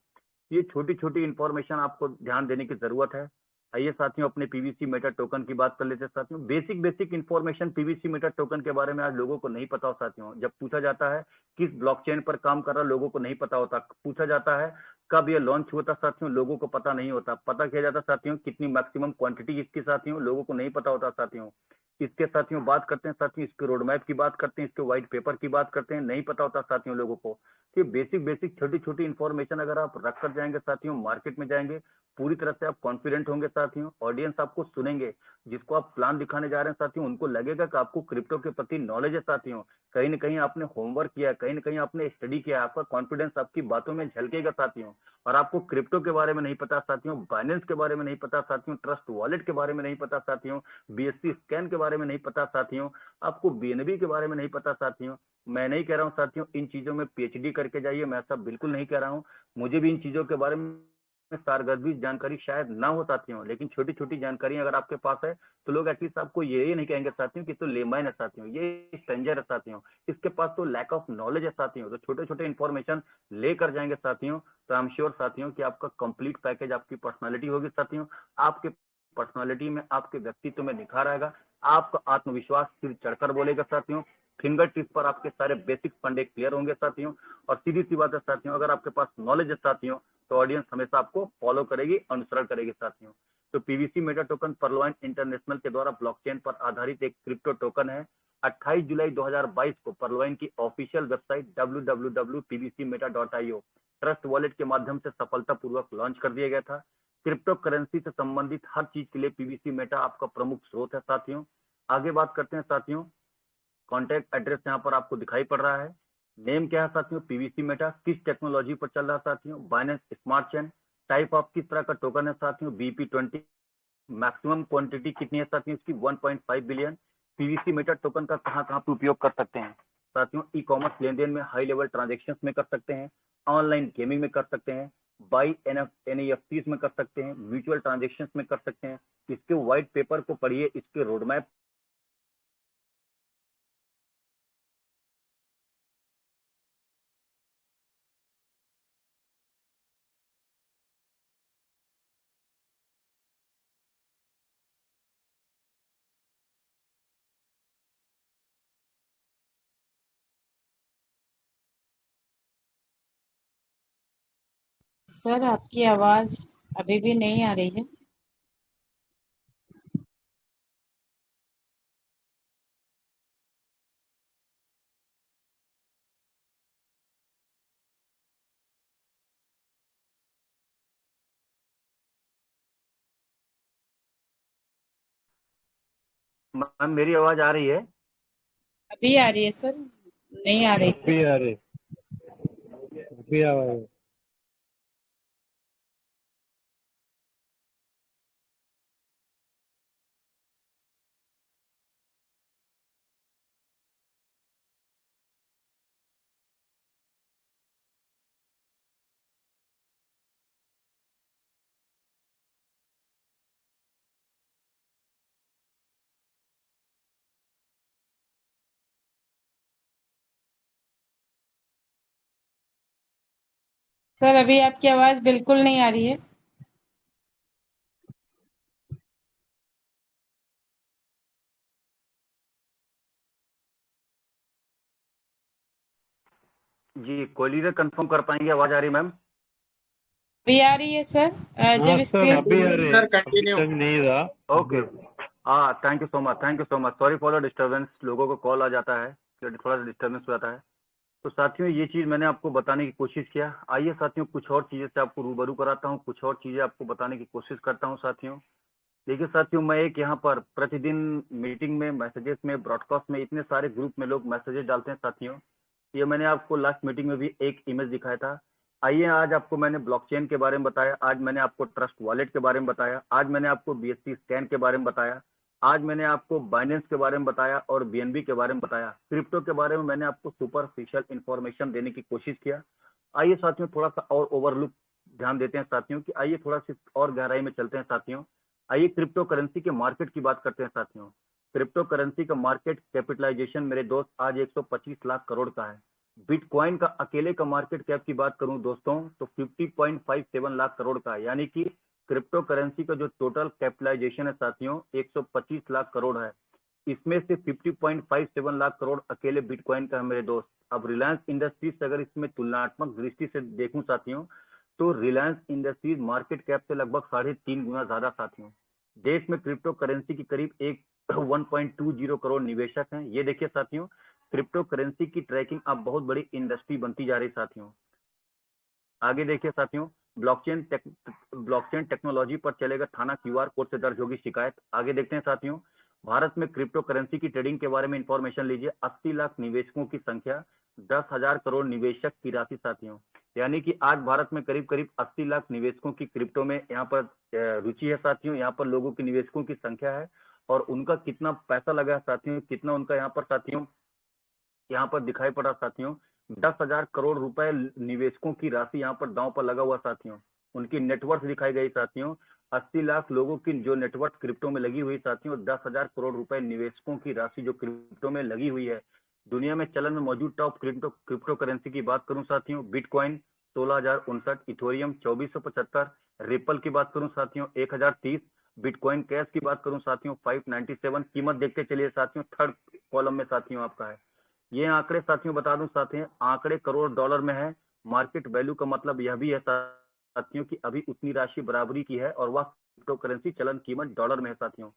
ये छोटी छोटी इंफॉर्मेशन आपको ध्यान देने की जरूरत है। आइए साथियों अपने पीवीसी मेटा टोकन की बात कर लेते हैं साथियों। Basic basic information PVC Meta token के बारे में आज लोगों को नहीं पता हो साथियों। जब पूछा जाता है किस ब्लॉकचेन पर काम कर रहा, लोगों को नहीं पता होता। पूछा जाता है कब ये लॉन्च हुआ था साथियों, लोगों को पता नहीं होता। पता किया जाता साथियों कितनी मैक्सिमम क्वांटिटी इसकी साथियों, लोगों को नहीं पता होता साथियों। इसके साथियों बात करते हैं साथियों, इसके रोड मैप की बात करते हैं, इसके व्हाइट पेपर की बात करते हैं, नहीं पता होता साथियों लोगों को। कि बेसिक बेसिक छोटी छोटी इंफॉर्मेशन अगर आप रख कर जाएंगे साथियों, मार्केट में जाएंगे, पूरी तरह से आप कॉन्फिडेंट होंगे साथियों। ऑडियंस आपको सुनेंगे, जिसको आप प्लान दिखाने जा रहे हैं साथियों, उनको लगेगा कि आपको क्रिप्टो के प्रति नॉलेज है साथियों। कहीं ना कहीं आपने होमवर्क किया, कहीं ना कहीं आपने स्टडी किया, आपका कॉन्फिडेंस आपकी बातों में झलकेगा साथियों। और आपको क्रिप्टो के बारे में नहीं पता साथियों, बाइनेंस के बारे में नहीं पता साथियों, ट्रस्ट वॉलेट के बारे में नहीं पता साथियों, बीएससी स्कैन के बारे में नहीं पता साथियों, आपको बीएनबी के बारे में नहीं पता साथियों। मैं नहीं कह रहा हूं साथियों इन चीजों में पीएचडी करके जाइए, मैं ऐसा बिल्कुल नहीं कह रहा हूं। मुझे भी इन चीजों के बारे में सारगर्भी जानकारी शायद ना हो साथियों, लेकिन छोटी छोटी जानकारी अगर आपके पास है तो लोग एटलीस्ट आपको ये नहीं कहेंगे साथियों कि तो लेमैन है साथियों, ये स्ट्रेंजर है साथियों, इसके पास तो लैक ऑफ नॉलेज है साथियों। तो छोटे छोटे इन्फॉर्मेशन लेकर जाएंगे साथियों, तो आई एम श्योर साथियों कि आपका कंप्लीट पैकेज, आपकी पर्सनालिटी होगी साथियों, आपके पर्सनालिटी में, आपके व्यक्तित्व में निखार आएगा, आपका आत्मविश्वास सिर चढ़कर बोलेगा साथियों, फिंगर टिप पर आपके सारे बेसिक फंडे क्लियर होंगे साथियों। और सीधी सी बात है साथियों, अगर आपके पास नॉलेज है साथियों तो ऑडियंस हमेशा आपको फॉलो करेगी, अनुसरण करेगी साथियों। तो पीवीसी मेटा टोकन परलॉइन इंटरनेशनल के द्वारा ब्लॉकचेन पर आधारित एक क्रिप्टो टोकन है। 28 जुलाई 2022 को परलॉइन की official website www.pvcmeta.io trust wallet के माध्यम से सफलतापूर्वक लॉन्च कर दिया गया था। क्रिप्टो करेंसी से संबंधित हर चीज के लिए पीवीसी मेटा आपका प्रमुख स्रोत है साथियों। आगे बात करते हैं साथियों, कॉन्टैक्ट एड्रेस यहाँ पर आपको दिखाई पड़ रहा है। नेम क्या है साथियों, पीवीसी मेटा, किस टेक्नोलॉजी पर चल रहा है साथियों, Binance smart chain, type of किस तरह का टोकन है साथियों, BP20, मैक्सिमम क्वांटिटी कितनी है साथियों इसकी 1.5 बिलियन। पीवीसी मेटा टोकन का कहाँ कहाँ पे उपयोग कर सकते हैं साथियों, ई कॉमर्स लेन देन में, हाई लेवल ट्रांजेक्शन में कर सकते हैं, ऑनलाइन गेमिंग में कर सकते हैं, बाई NEFTs में कर सकते हैं, म्यूचुअल ट्रांजेक्शन्स में कर सकते हैं। इसके व्हाइट पेपर को पढ़िए, इसके रोड मैप सर आपकी आवाज अभी भी नहीं आ रही है। मैम मेरी आवाज आ रही है? अभी आ रही है सर, नहीं आ रही थी। अभी आ रही, अभी आ रही। सर अभी आपकी आवाज बिल्कुल नहीं आ रही है। जी, कोई कंफर्म कर पाएंगे आवाज आ रही मैम? अभी आ रही है सर। हाँ जब सर, स्क्रीन अभी आ रही, अभी तक नहीं रहा। Okay, thank you so much, thank you so much. Sorry for the disturbance, लोगों को कॉल आ जाता है, फिर थोड़ा सा डिस्टर्बेंस हो जाता है। तो साथियों ये चीज़ मैंने आपको बताने की कोशिश किया। आइए साथियों कुछ और चीज़ें से आपको रूबरू कराता हूँ, कुछ और चीज़ें आपको बताने की कोशिश करता हूँ साथियों। देखिए साथियों, मैं एक यहाँ पर प्रतिदिन मीटिंग में, मैसेजेस में, ब्रॉडकास्ट में, इतने सारे ग्रुप में लोग मैसेजेस डालते हैं साथियों। ये मैंने आपको लास्ट मीटिंग में भी एक इमेज दिखाया था। आइए आज आपको मैंने ब्लॉकचेन के बारे में बताया, आज मैंने आपको ट्रस्ट वॉलेट के बारे में बताया, आज मैंने आपको BSC स्कैन के बारे में बताया, आज मैंने आपको बाइनेंस के बारे में बताया और BNB के बारे में बताया। क्रिप्टो के बारे में मैंने आपको सुपरफिशियल इन्फॉर्मेशन देने की कोशिश किया। आइए साथियों थोड़ा सा और ओवरलुक ध्यान देते हैं साथियों कि आइए थोड़ा सी और गहराई में चलते हैं साथियों। आइए क्रिप्टो करेंसी के मार्केट की बात करते हैं साथियों। क्रिप्टो करेंसी का मार्केट कैपिटलाइजेशन मेरे दोस्त आज 125 लाख करोड़ का है। बिटकॉइन का अकेले का मार्केट कैप की बात करूं दोस्तों तो 50.57 लाख करोड़ का है, यानी कि क्रिप्टो करेंसी का जो टोटल कैपिटलाइजेशन है साथियों 125 लाख करोड़ है। इसमें से 50.57 लाख करोड़ अकेले बिटकॉइन का है मेरे दोस्त। अब रिलायंस इंडस्ट्रीज से अगर इसमें तुलनात्मक दृष्टि से देखूं साथियों तो रिलायंस इंडस्ट्रीज मार्केट कैप से लगभग 3.5 गुना ज्यादा साथियों। देश में क्रिप्टो करेंसी की करीब 1.20 करोड़ निवेशक हैं। ये देखिए साथियों, क्रिप्टो करेंसी की ट्रैकिंग अब बहुत बड़ी इंडस्ट्री बनती जा रही साथियों। आगे देखिए साथियों, ब्लॉकचेन टेक्नोलॉजी पर चलेगा थाना, QR कोड से दर्ज होगी शिकायत। आगे देखते हैं साथियों, भारत में क्रिप्टो करेंसी की ट्रेडिंग के बारे में इंफॉर्मेशन लीजिए। 80 लाख निवेशकों की संख्या, 10,000 करोड़ निवेशक की राशि साथियों। यानी कि आज भारत में करीब करीब 80 लाख निवेशकों की क्रिप्टो में यहाँ पर रुचि है साथियों। यहाँ पर लोगों की निवेशकों की संख्या है और उनका कितना पैसा लगा है साथियों, कितना उनका यहाँ पर साथियों यहाँ पर दिखाई पड़ा साथियों। 10,000 करोड़ रुपए निवेशकों की राशि यहाँ पर दांव पर लगा हुआ साथियों। उनकी नेटवर्थ दिखाई गई साथियों। 80 लाख लोगों की जो नेटवर्थ क्रिप्टो में लगी हुई साथियों, 10,000 करोड़ रुपए निवेशकों की राशि जो क्रिप्टो में लगी हुई है। दुनिया में चलन में मौजूद टॉप क्रिप्टो करेंसी की बात करूं साथियों, बिटकॉइन 16,059, इथोरियम 2475, रिपल की बात करूं साथियों 1,030, बिटकॉइन कैश की बात करूं साथियों 597। कीमत देखते चलिए साथियों, थर्ड कॉलम में साथियों आपका है। ये आंकड़े साथियों बता दूं साथियों, आंकड़े करोड़ डॉलर में है। मार्केट वैल्यू का मतलब यह भी है साथियों कि अभी उतनी राशि बराबरी की है और वह क्रिप्टो करेंसी चलन कीमत डॉलर में है साथियों।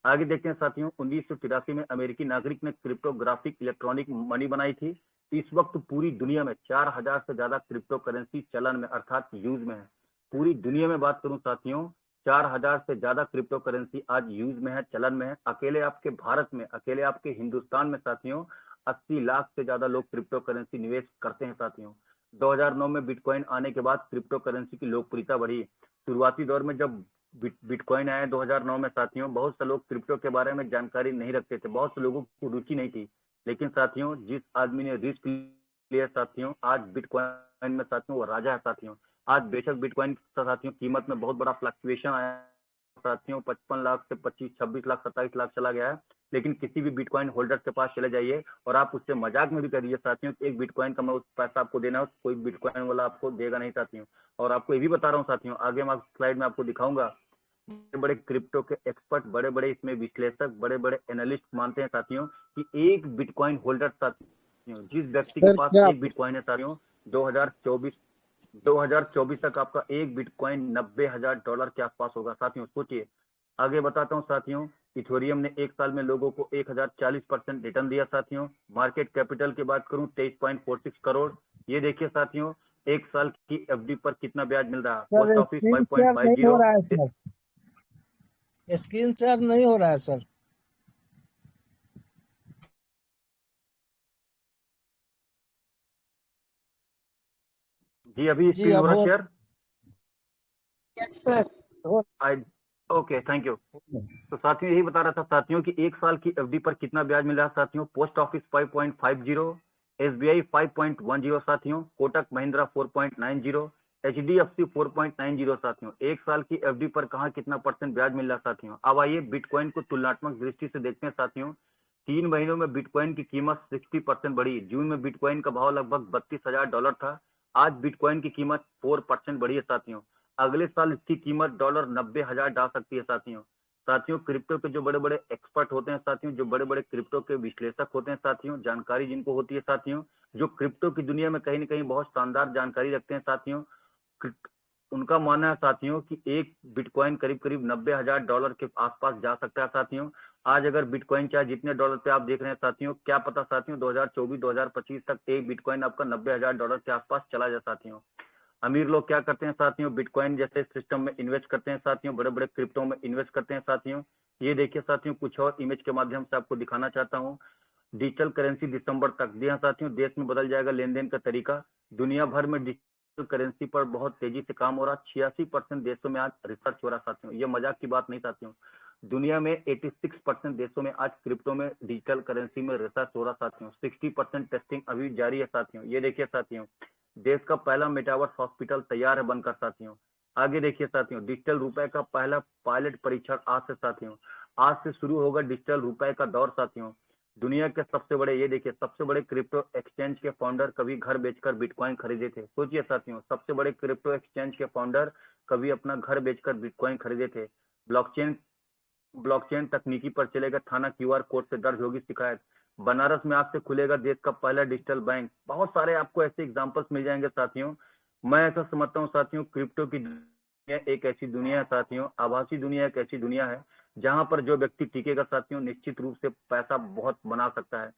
आगे देखते हैं साथियों, 1983 में अमेरिकी नागरिक ने क्रिप्टोग्राफिक इलेक्ट्रॉनिक मनी बनाई थी। इस वक्त पूरी दुनिया में 4,000 से ज्यादा क्रिप्टो करेंसी चलन में अर्थात यूज में है। पूरी दुनिया में बात करूं साथियों, 4,000 से ज्यादा क्रिप्टो करेंसी आज यूज में है, चलन में है। अकेले आपके भारत में, अकेले आपके हिंदुस्तान में साथियों 80 लाख से ज्यादा लोग क्रिप्टो करेंसी निवेश करते हैं साथियों। 2009 में बिटकॉइन आने के बाद क्रिप्टो करेंसी की लोकप्रियता बढ़ी। शुरुआती दौर में जब बिटकॉइन आया 2009 में साथियों, बहुत से लोग क्रिप्टो के बारे में जानकारी नहीं रखते थे, बहुत से लोगों को रुचि नहीं थी। लेकिन साथियों जिस आदमी ने रिस्क लिया साथियों, आज बिटकॉइन में साथियों वो राजा है साथियों। आज बेशक बिटकॉइन साथियों कीमत में बहुत बड़ा फ्लक्चुएशन आया साथियों, 55 लाख से 25, 26 लाख, 27 लाख चला गया है। लेकिन किसी भी बिटकॉइन होल्डर के पास चले जाइए और आप उससे मजाक में भी करिए साथियों, एक बिटकॉइन का मैं उस पैसा आपको देना है, कोई बिटकॉइन वाला आपको देगा नहीं साथियों। और आपको ये भी बता रहा हूँ साथियों, आगे मैं स्लाइड में आपको दिखाऊंगा, बड़े बड़े क्रिप्टो के एक्सपर्ट, बड़े बड़े इसमें विश्लेषक, बड़े बड़े एनालिस्ट मानते हैं साथियों कि एक बिटकॉइन होल्डर साथियों, जिस व्यक्ति के पास एक बिटकॉइन है साथियों, 2024 तक आपका एक बिटकॉइन $90,000 के आसपास होगा साथियों। सोचिए, आगे बताता हूँ साथियों, इथोरियम ने एक साल में लोगों को 1040% रिटर्न दिया साथियों। मार्केट कैपिटल की बात करूं 23.46 करोड़। ये देखिए साथियों, एक साल की एफडी पर कितना ब्याज मिल रहा है। Post office 5.50। स्क्रीन शेयर नहीं हो रहा है सर। जी अभी स्क्रीन हो रहा है share? Yes sir. Okay, thank you. तो साथियों यही बता रहा था साथियों कि एक साल की एफडी पर कितना ब्याज मिल रहा है साथियों। पोस्ट ऑफिस 5.50, एसबीआई 5.10 साथियों, कोटक महिंद्रा 4.90, एचडीएफसी 4.90 साथियों। एक साल की एफडी पर कहाँ कितना परसेंट ब्याज मिल रहा है साथियों। अब आइए बिटकॉइन को तुलनात्मक दृष्टि से देखते हैं साथियों। 3 महीनों में बिटकॉइन की कीमत 60% बढ़ी। जून में बिटकॉइन का भाव लगभग $32,000 था। आज बिटकॉइन की कीमत 4% बढ़ी है साथियों। अगले साल इसकी कीमत $90,000 जा सकती है साथियों। साथियों क्रिप्टो के जो बड़े बड़े एक्सपर्ट होते हैं साथियों, जो बड़े बड़े क्रिप्टो के विश्लेषक होते हैं साथियों, जानकारी जिनको होती है साथियों, जो क्रिप्टो की दुनिया में कहीं न कहीं बहुत शानदार जानकारी रखते हैं साथियों, उनका मानना है साथियों कि एक बिटकॉइन करीब करीब $90,000 के आसपास जा सकता है साथियों। आज अगर बिटकॉइन चाहे जितने डॉलर पे आप देख रहे हैं साथियों, क्या पता साथियों 2024-2025 तक एक बिटकॉइन आपका $90,000 के आसपास चला जाए साथियों। अमीर लोग क्या करते हैं साथियों, बिटकॉइन जैसे सिस्टम में इन्वेस्ट करते हैं साथियों, बड़े बड़े क्रिप्टो में इन्वेस्ट करते हैं साथियों। ये देखिए साथियों, कुछ और इमेज के माध्यम से आपको दिखाना चाहता हूँ। डिजिटल करेंसी दिसंबर तक, जी हाँ साथियों, देश में बदल जाएगा लेन देन का तरीका। दुनिया भर में डिजिटल करेंसी पर बहुत तेजी से काम हो रहा। 86% देशों में आज रिसर्च हो रहा साथियों। ये मजाक की बात नहीं साथियों। दुनिया में 86% देशों में आज क्रिप्टो में डिजिटल करेंसी में रिसर्च हो रहा साथियों। 60% टेस्टिंग अभी जारी है साथियों। ये देखिए साथियों, देश का पहला मेटावर्स हॉस्पिटल तैयार है बनकर साथियों। आगे देखिए साथियों, डिजिटल रुपए का पहला पायलट परीक्षण आज से साथियों। आज से शुरू होगा डिजिटल रुपए का दौर साथियों। दुनिया के सबसे बड़े, ये देखिए, सबसे बड़े क्रिप्टो एक्सचेंज के फाउंडर कभी घर बेचकर बिटकॉइन खरीदे थे। सोचिए साथियों, सबसे बड़े क्रिप्टो एक्सचेंज के फाउंडर कभी अपना घर बेचकर बिटकॉइन खरीदे थे। ब्लॉकचेन तकनीकी पर चलेगा थाना, क्यूआर कोड से दर्ज होगी शिकायत। बनारस में आज से खुलेगा देश का पहला डिजिटल बैंक। बहुत सारे आपको ऐसे एग्जांपल्स मिल जाएंगे साथियों। मैं ऐसा समझता हूँ साथियों, क्रिप्टो की दुनिया एक ऐसी दुनिया है साथियों, आभासी दुनिया एक ऐसी दुनिया है जहां पर जो व्यक्ति टिकेगा साथियों, निश्चित रूप से पैसा बहुत बना सकता है।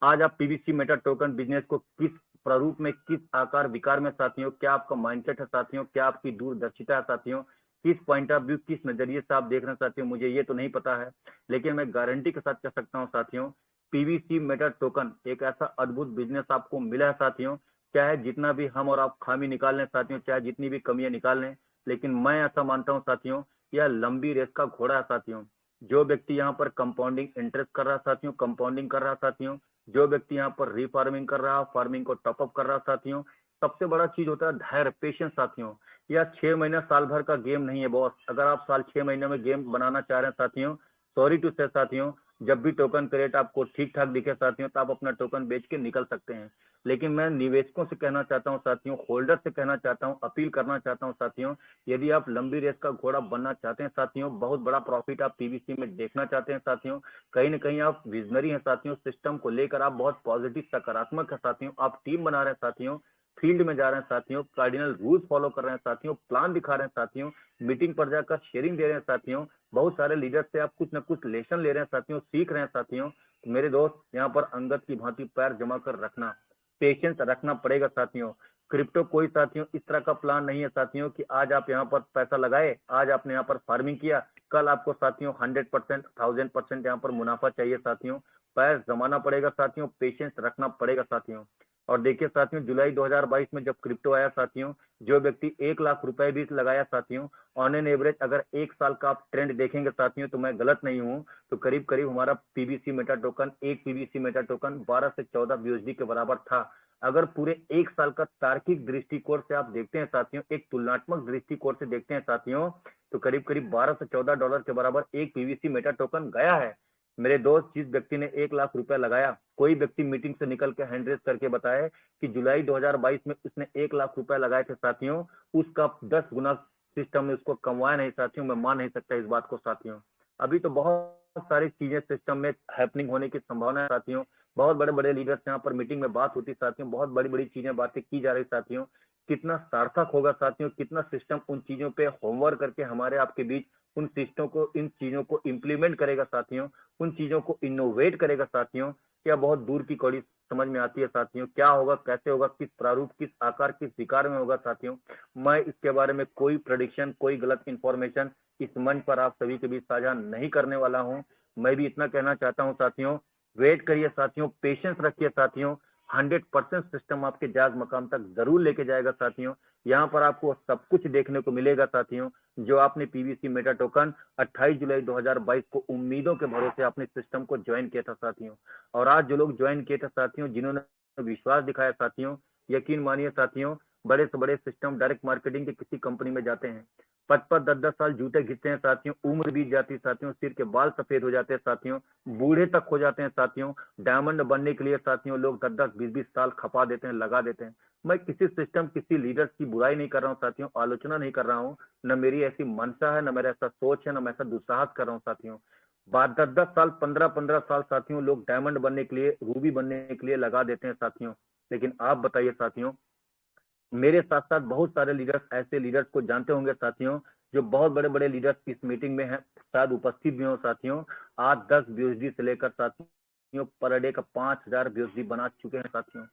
आज आप पीवीसी मेटा टोकन बिजनेस को किस प्रारूप में, किस आकार विकार में साथियों, क्या आपका माइंडसेट है साथियों, क्या आपकी दूरदर्शिता है साथियों, किस पॉइंट ऑफ व्यू, किस नजरिए से आप देख रहे हैं साथियों, मुझे ये तो नहीं पता है। लेकिन मैं गारंटी के साथ कह सकता हूँ साथियों, पीवीसी मेटा टोकन एक ऐसा अद्भुत बिजनेस आपको मिला है साथियों। चाहे जितना भी हम और आप खामी निकाल लें साथियों, चाहे जितनी भी कमियां निकाल लें, लेकिन मैं ऐसा मानता हूं साथियों, यह लंबी रेस का घोड़ा है साथियों। जो व्यक्ति यहाँ पर कंपाउंडिंग इंटरेस्ट कर रहा साथियों, कंपाउंडिंग कर रहा साथियों, जो व्यक्ति यहाँ पर रीफार्मिंग कर रहा, फार्मिंग को टॉपअप कर रहा साथियों, सबसे बड़ा चीज होता है धैर्य, पेशेंस साथियों। यह 6 महीना साल भर का गेम नहीं है बॉस। अगर आप साल 6 महीने में गेम बनाना चाह रहे हैं साथियों, सॉरी टू से साथियों, जब भी टोकन का रेट आपको ठीक ठाक दिखे साथियों, तो आप अपना टोकन बेच के निकल सकते हैं। लेकिन मैं निवेशकों से कहना चाहता हूं साथियों, होल्डर से कहना चाहता हूं, अपील करना चाहता हूं साथियों, यदि आप लंबी रेस का घोड़ा बनना चाहते हैं साथियों, बहुत बड़ा प्रॉफिट आप पीवीसी में देखना चाहते हैं साथियों, कहीं ना कहीं आप विजनरी हैं साथियों, सिस्टम को लेकर आप बहुत पॉजिटिव सकारात्मक है साथियों, आप टीम बना रहे हैं साथियों, फील्ड में जा रहे हैं साथियों, कार्डिनल रूल्स फॉलो कर रहे हैं साथियों, प्लान दिखा रहे हैं साथियों, मीटिंग पर जाकर शेयरिंग दे रहे हैं साथियों, बहुत सारे लीडर से आप कुछ न कुछ लेसन ले रहे हैं साथियों, सीख रहे हैं साथियों। मेरे दोस्त, यहाँ पर अंगद की भांति पैर जमा कर रखना, पेशेंस रखना पड़ेगा साथियों। क्रिप्टो कोई साथियों इस तरह का प्लान नहीं है साथियों कि आज आप यहाँ पर पैसा लगाए, आज आपने यहाँ पर फार्मिंग किया, कल आपको साथियों 100%, 1000% यहाँ पर मुनाफा चाहिए साथियों। पैर जमाना पड़ेगा साथियों, पेशेंस रखना पड़ेगा साथियों। और देखिए साथियों, जुलाई 2022 में जब क्रिप्टो आया साथियों, जो व्यक्ति 1 लाख रुपए भी लगाया साथियों, ऑन एन एवरेज अगर 1 साल का आप ट्रेंड देखेंगे साथियों, तो मैं गलत नहीं हूं, तो करीब करीब हमारा पीवीसी मेटा टोकन, एक पीवीसी मेटा टोकन 12 से 14 यूएसडी के बराबर था। अगर पूरे एक साल का तार्किक दृष्टिकोण से आप देखते हैं साथियों, एक तुलनात्मक दृष्टिकोण से देखते हैं साथियों, तो करीब करीब 12 से 14 डॉलर के बराबर एक पीवीसी मेटा टोकन गया है। मेरे दोस्त, जिस व्यक्ति ने 1 लाख रुपया लगाया, कोई व्यक्ति मीटिंग से निकल के हैंड रेस करके बताए कि जुलाई 2022 में उसने 1 लाख रुपया लगाए थे साथियों, उसका 10 गुना सिस्टम में उसको कमवाया नहीं साथियों। मैं मान नहीं सकता इस बात को साथियों। अभी तो बहुत सारी चीजें सिस्टम में हैपनिंग होने की संभावना है साथियों। बहुत बड़े बड़े लीडर्स यहाँ पर मीटिंग में बात होती साथियों, बहुत बड़ी बड़ी चीजें बातें की जा रही साथियों। कितना सार्थक होगा साथियों, कितना सिस्टम उन चीजों पे होमवर्क करके हमारे आपके बीच उन सिस्टम को, इन चीजों को इम्प्लीमेंट करेगा साथियों, उन चीजों को इनोवेट करेगा साथियों। क्या बहुत दूर की कौड़ी समझ में आती है साथियों। क्या होगा, कैसे होगा, किस प्रारूप, किस आकार, किस विकार में होगा साथियों। मैं इसके बारे में कोई प्रेडिक्शन, कोई गलत इंफॉर्मेशन इस मंच पर आप सभी के बीच साझा नहीं करने वाला हूं। मैं भी इतना कहना चाहता हूं साथियों, वेट करिए साथियों, पेशेंस रखिए साथियों। 100% सिस्टम आपके जाग मकाम तक जरूर लेके जाएगा साथियों। यहाँ पर आपको सब कुछ देखने को मिलेगा साथियों, जो आपने पीवीसी मेटा टोकन 28 जुलाई 2022 को उम्मीदों के भरोसे अपने सिस्टम को ज्वाइन किया था साथियों। और आज जो लोग ज्वाइन किए थे साथियों, जिन्होंने विश्वास दिखाया साथियों, यकीन मानिए साथियों, बड़े से बड़े सिस्टम डायरेक्ट मार्केटिंग की किसी कंपनी में जाते हैं, 5-5, 10-10 साल जूते घिसते हैं साथियों, उम्र बीत जाती है साथियों, सिर के बाल सफेद हो जाते हैं साथियों, बूढ़े तक हो जाते हैं साथियों। डायमंड बनने के लिए साथियों लोग 10-10, 20-20 साल खपा देते हैं, लगा देते हैं। मैं किसी सिस्टम, किसी लीडर की बुराई नहीं कर रहा हूँ साथियों, आलोचना नहीं कर रहा हूँ। न मेरी ऐसी मंशा है, न मेरा ऐसा सोच है, न मैं ऐसा दुस्साहस कर रहा हूँ साथियों। 10-10 साल, 15-15 साल साथियों लोग डायमंड बनने के लिए, रूबी बनने के लिए लगा देते हैं साथियों। लेकिन आप बताइए साथियों, मेरे साथ साथ बहुत सारे लीडर्स, ऐसे लीडर्स को जानते होंगे साथियों, जो बहुत बड़े बड़े लीडर्स इस मीटिंग में हैं, शायद उपस्थित भी हो साथियों। आज 10 बीएसडी से लेकर साथियों पर डे का 5000 बीएसडी बना चुके हैं साथियों।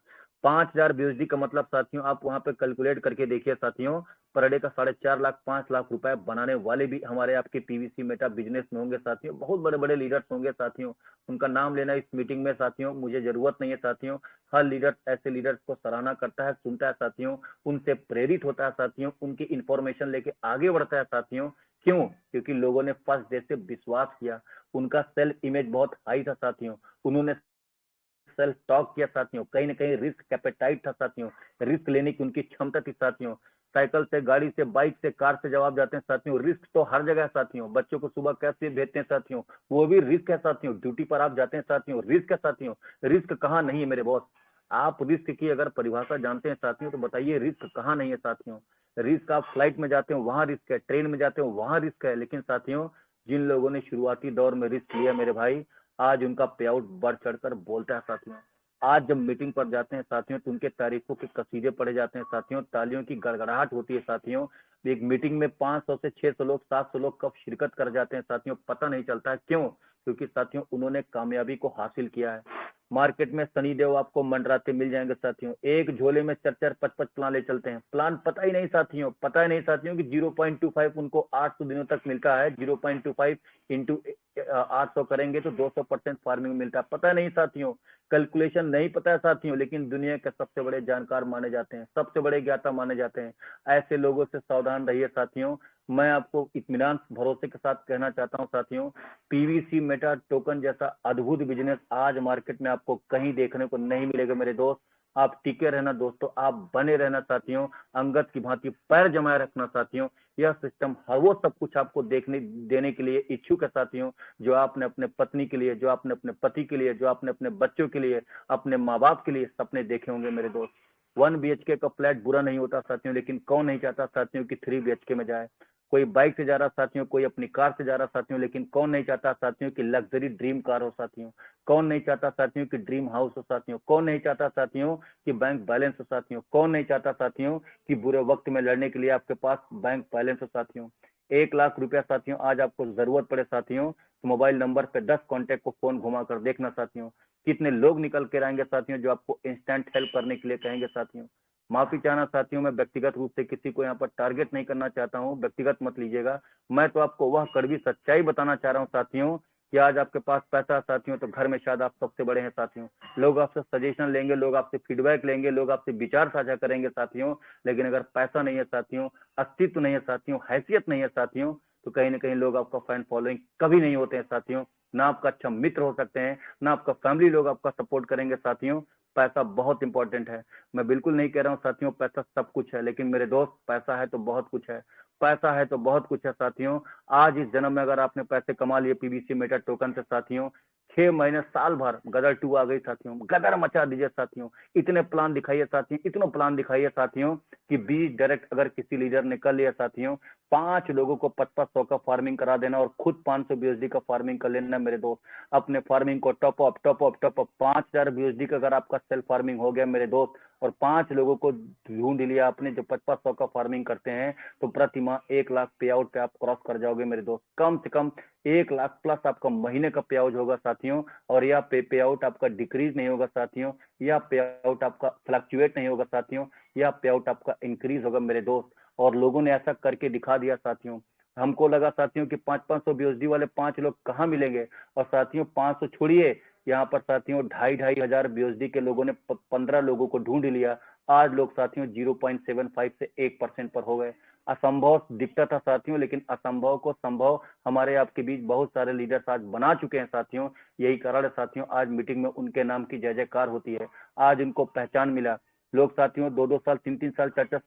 5000 बीएसडी का मतलब साथियों, आप वहां पे कैलकुलेट करके देखिए साथियों, पर डे का 4.5 लाख, 5 लाख रुपए बनाने वाले भी हमारे आपके पीवीसी मेटा बिजनेस में होंगे साथियों। बहुत बड़े बड़े लीडर्स होंगे साथियों, उनका नाम लेना इस मीटिंग में साथियों मुझे जरूरत नहीं है साथियों। हर लीडर ऐसे लीडर्स को सराहना करता है, सुनता है साथियों, उनसे प्रेरित होता है साथियों, उनकी इंफॉर्मेशन लेके आगे बढ़ता है साथियों। क्यों? क्योंकि लोगों ने फर्स्ट डे से विश्वास किया, उनका सेल्फ इमेज बहुत हाई था साथियों, उन्होंने सेल्फ टॉक किया साथियों, कहीं ना कहीं रिस्क कैपेटाइट था साथियों, रिस्क लेने की उनकी क्षमता थी साथियों। साइकिल से, गाड़ी से, बाइक से, कार से जवाब जाते हैं साथियों। रिस्क तो हर जगह है साथियों। बच्चों को सुबह कैसे भेजते हैं साथियों, वो भी रिस्क है साथियों। ड्यूटी पर आप जाते हैं साथियों, रिस्क है साथियों। रिस्क कहाँ नहीं है मेरे बॉस? आप रिस्क की अगर परिभाषा जानते हैं साथियों तो बताइए रिस्क कहाँ नहीं है साथियों। रिस्क, आप फ्लाइट में जाते हो वहां रिस्क है, ट्रेन में जाते हो वहां रिस्क है। लेकिन साथियों, जिन लोगों ने शुरुआती दौर में रिस्क लिया मेरे भाई, आज उनका पे आउट बढ़ चढ़कर बोलता है साथियों। आज जब मीटिंग पर जाते हैं साथियों तो उनके तारीफों के कसीदे पड़े जाते हैं साथियों, तालियों की गड़गड़ाहट होती है साथियों। एक मीटिंग में 500 से 600 लोग, 700 लोग कब शिरकत कर जाते हैं साथियों पता नहीं चलता है। क्यों? क्योंकि साथियों उन्होंने कामयाबी को हासिल किया है। मार्केट में शनिदेव आपको मंडराते मिल जाएंगे साथियों, एक झोले में 4-4, 5-5 प्लान ले चलते हैं। प्लान पता ही नहीं साथियों, पता ही नहीं साथियों कि 0.25 उनको 800 दिनों तक मिलता है। 0.25 इंटू 800 करेंगे तो 200% फार्मिंग मिलता है। पता नहीं साथियों, कैलकुलेशन नहीं पता है साथियों, लेकिन दुनिया के सबसे बड़े जानकार माने जाते हैं, सबसे बड़े ज्ञाता माने जाते हैं। ऐसे लोगों से सावधान रहिए साथियों। मैं आपको इत्मीनान भरोसे के साथ कहना चाहता हूं साथियों, पीवीसी मेटा टोकन जैसा अद्भुत बिजनेस आज मार्केट में आपको कहीं देखने को नहीं मिलेगा मेरे दोस्त। आप टिके रहना दोस्तों, आप बने रहना साथियों, अंगद की भांति पैर जमाए रखना साथियों। यह सिस्टम हर वो सब कुछ आपको देखने देने के लिए इच्छुक है साथियों, जो आपने अपने पत्नी के लिए, जो आपने अपने पति के लिए, जो आपने अपने बच्चों के लिए, अपने माँ बाप के लिए सपने देखे होंगे मेरे दोस्त। 1 BHK का फ्लैट बुरा नहीं होता साथियों, लेकिन कौन नहीं चाहता साथियों कि 3 BHK में जाए। कोई बाइक से जा रहा साथियों, कोई अपनी कार से जा रहा साथियों, लेकिन कौन नहीं चाहता साथियों कि लग्जरी ड्रीम कार हो साथियों। कौन नहीं चाहता साथियों कि ड्रीम हाउस हो साथियों। कौन नहीं चाहता साथियों कि बैंक बैलेंस हो साथियों। कौन नहीं चाहता साथियों कि बुरे वक्त में लड़ने के लिए आपके पास बैंक बैलेंस हो साथियों। 1 लाख रुपया साथियों आज आपको जरूरत पड़े साथियों, तो मोबाइल नंबर पे 10 कॉन्टैक्ट को फोन घुमा कर देखना साथियों, कितने लोग निकल के आएंगे साथियों जो आपको इंस्टेंट हेल्प करने के लिए कहेंगे साथियों। माफी चाहना साथियों, मैं व्यक्तिगत रूप से किसी को यहाँ पर टारगेट नहीं करना चाहता हूँ, व्यक्तिगत मत लीजिएगा। मैं तो आपको वह कड़वी सच्चाई बताना चाह रहा हूँ साथियों कि आज आपके पास पैसा है साथियों तो घर में शायद आप सबसे बड़े हैं साथियों। लोग आपसे सजेशन लेंगे, लोग आपसे फीडबैक लेंगे, लोग आपसे विचार साझा करेंगे साथियों, लेकिन अगर पैसा नहीं है साथियों, अस्तित्व नहीं है साथियों, हैसियत नहीं है साथियों, तो कहीं ना कहीं लोग आपका फैन फॉलोइंग कभी नहीं होते हैं साथियों। ना आपका अच्छा मित्र हो सकते हैं, ना आपका फैमिली लोग आपका सपोर्ट करेंगे साथियों। पैसा बहुत इंपॉर्टेंट है। मैं बिल्कुल नहीं कह रहा हूँ साथियों पैसा सब कुछ है, लेकिन मेरे दोस्त पैसा है तो बहुत कुछ है, पैसा है तो बहुत कुछ है साथियों। आज इस जन्म में अगर आपने पैसे कमा लिए पीवीसी मेटा टोकन से साथियों, 6 महीने साल भर गदर 2 आ गई साथियों, गदर मचा दीजिए साथियों। इतने प्लान दिखाइए साथियों, इतने प्लान दिखाइए साथियों कि 20 डायरेक्ट अगर किसी लीडर ने कर लिया साथियों, 5 लोगों को 5500 का फार्मिंग करा देना और खुद 500 बीएसडी का फार्मिंग कर लेना मेरे दोस्त। अपने फार्मिंग को टॉप अप 5000 बीएसडी का अगर आपका सेल्फ फार्मिंग हो गया मेरे दोस्त, और 5 लोगों को ढूंढ लिया आपने जो 5500 का फार्मिंग करते हैं, तो प्रति माह 1 लाख पे आउट पे आप क्रॉस कर जाओगे मेरे दोस्त। कम से कम 1 लाख प्लस आपका महीने का पे आउट होगा साथियों। और यह पे आउट आपका डिक्रीज नहीं होगा साथियों, यह पे आउट आपका फ्लक्चुएट नहीं होगा साथियों, यह पे आउट आपका इंक्रीज होगा मेरे दोस्त। और लोगों ने ऐसा करके दिखा दिया साथियों। हमको लगा साथियों कि 500 बीएसडी वाले 5 लोग कहाँ मिलेंगे, और साथियों 500 छोड़िए, यहाँ पर साथियों 2,500 बीएसडी के लोगों ने 15 लोगों को ढूंढ लिया। आज लोग साथियों 0.75 से 1% पर हो गए। असंभव दिखता था साथियों, लेकिन असंभव को संभव हमारे आपके बीच बहुत सारे लीडर्स आज बना चुके हैं साथियों। यही कारण है साथियों आज मीटिंग में उनके नाम की जय जयकार होती है, आज उनको पहचान मिला। लोग साथियों 2-2 साल 3-3 साल 4-4